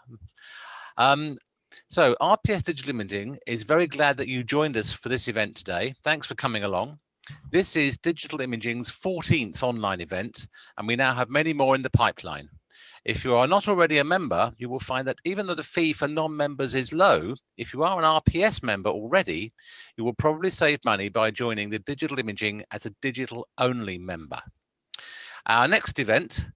Speaker 3: So RPS Digital Imaging is very glad that you joined us for this event today. Thanks for coming along. This is Digital Imaging's 14th online event, and we now have many more in the pipeline. If you are not already a member, you will find that even though the fee for non-members is low, if you are an RPS member already, you will probably save money by joining the Digital Imaging as a digital-only member. Our next event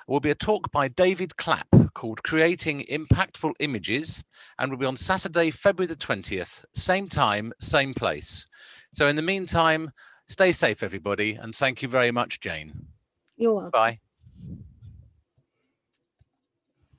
Speaker 3: will be a talk by David Clapp called Creating Impactful Images, and will be on Saturday, February the 20th, same time, same place. So in the meantime, stay safe, everybody, and thank you very much, Jane.
Speaker 2: You're welcome.
Speaker 3: Bye.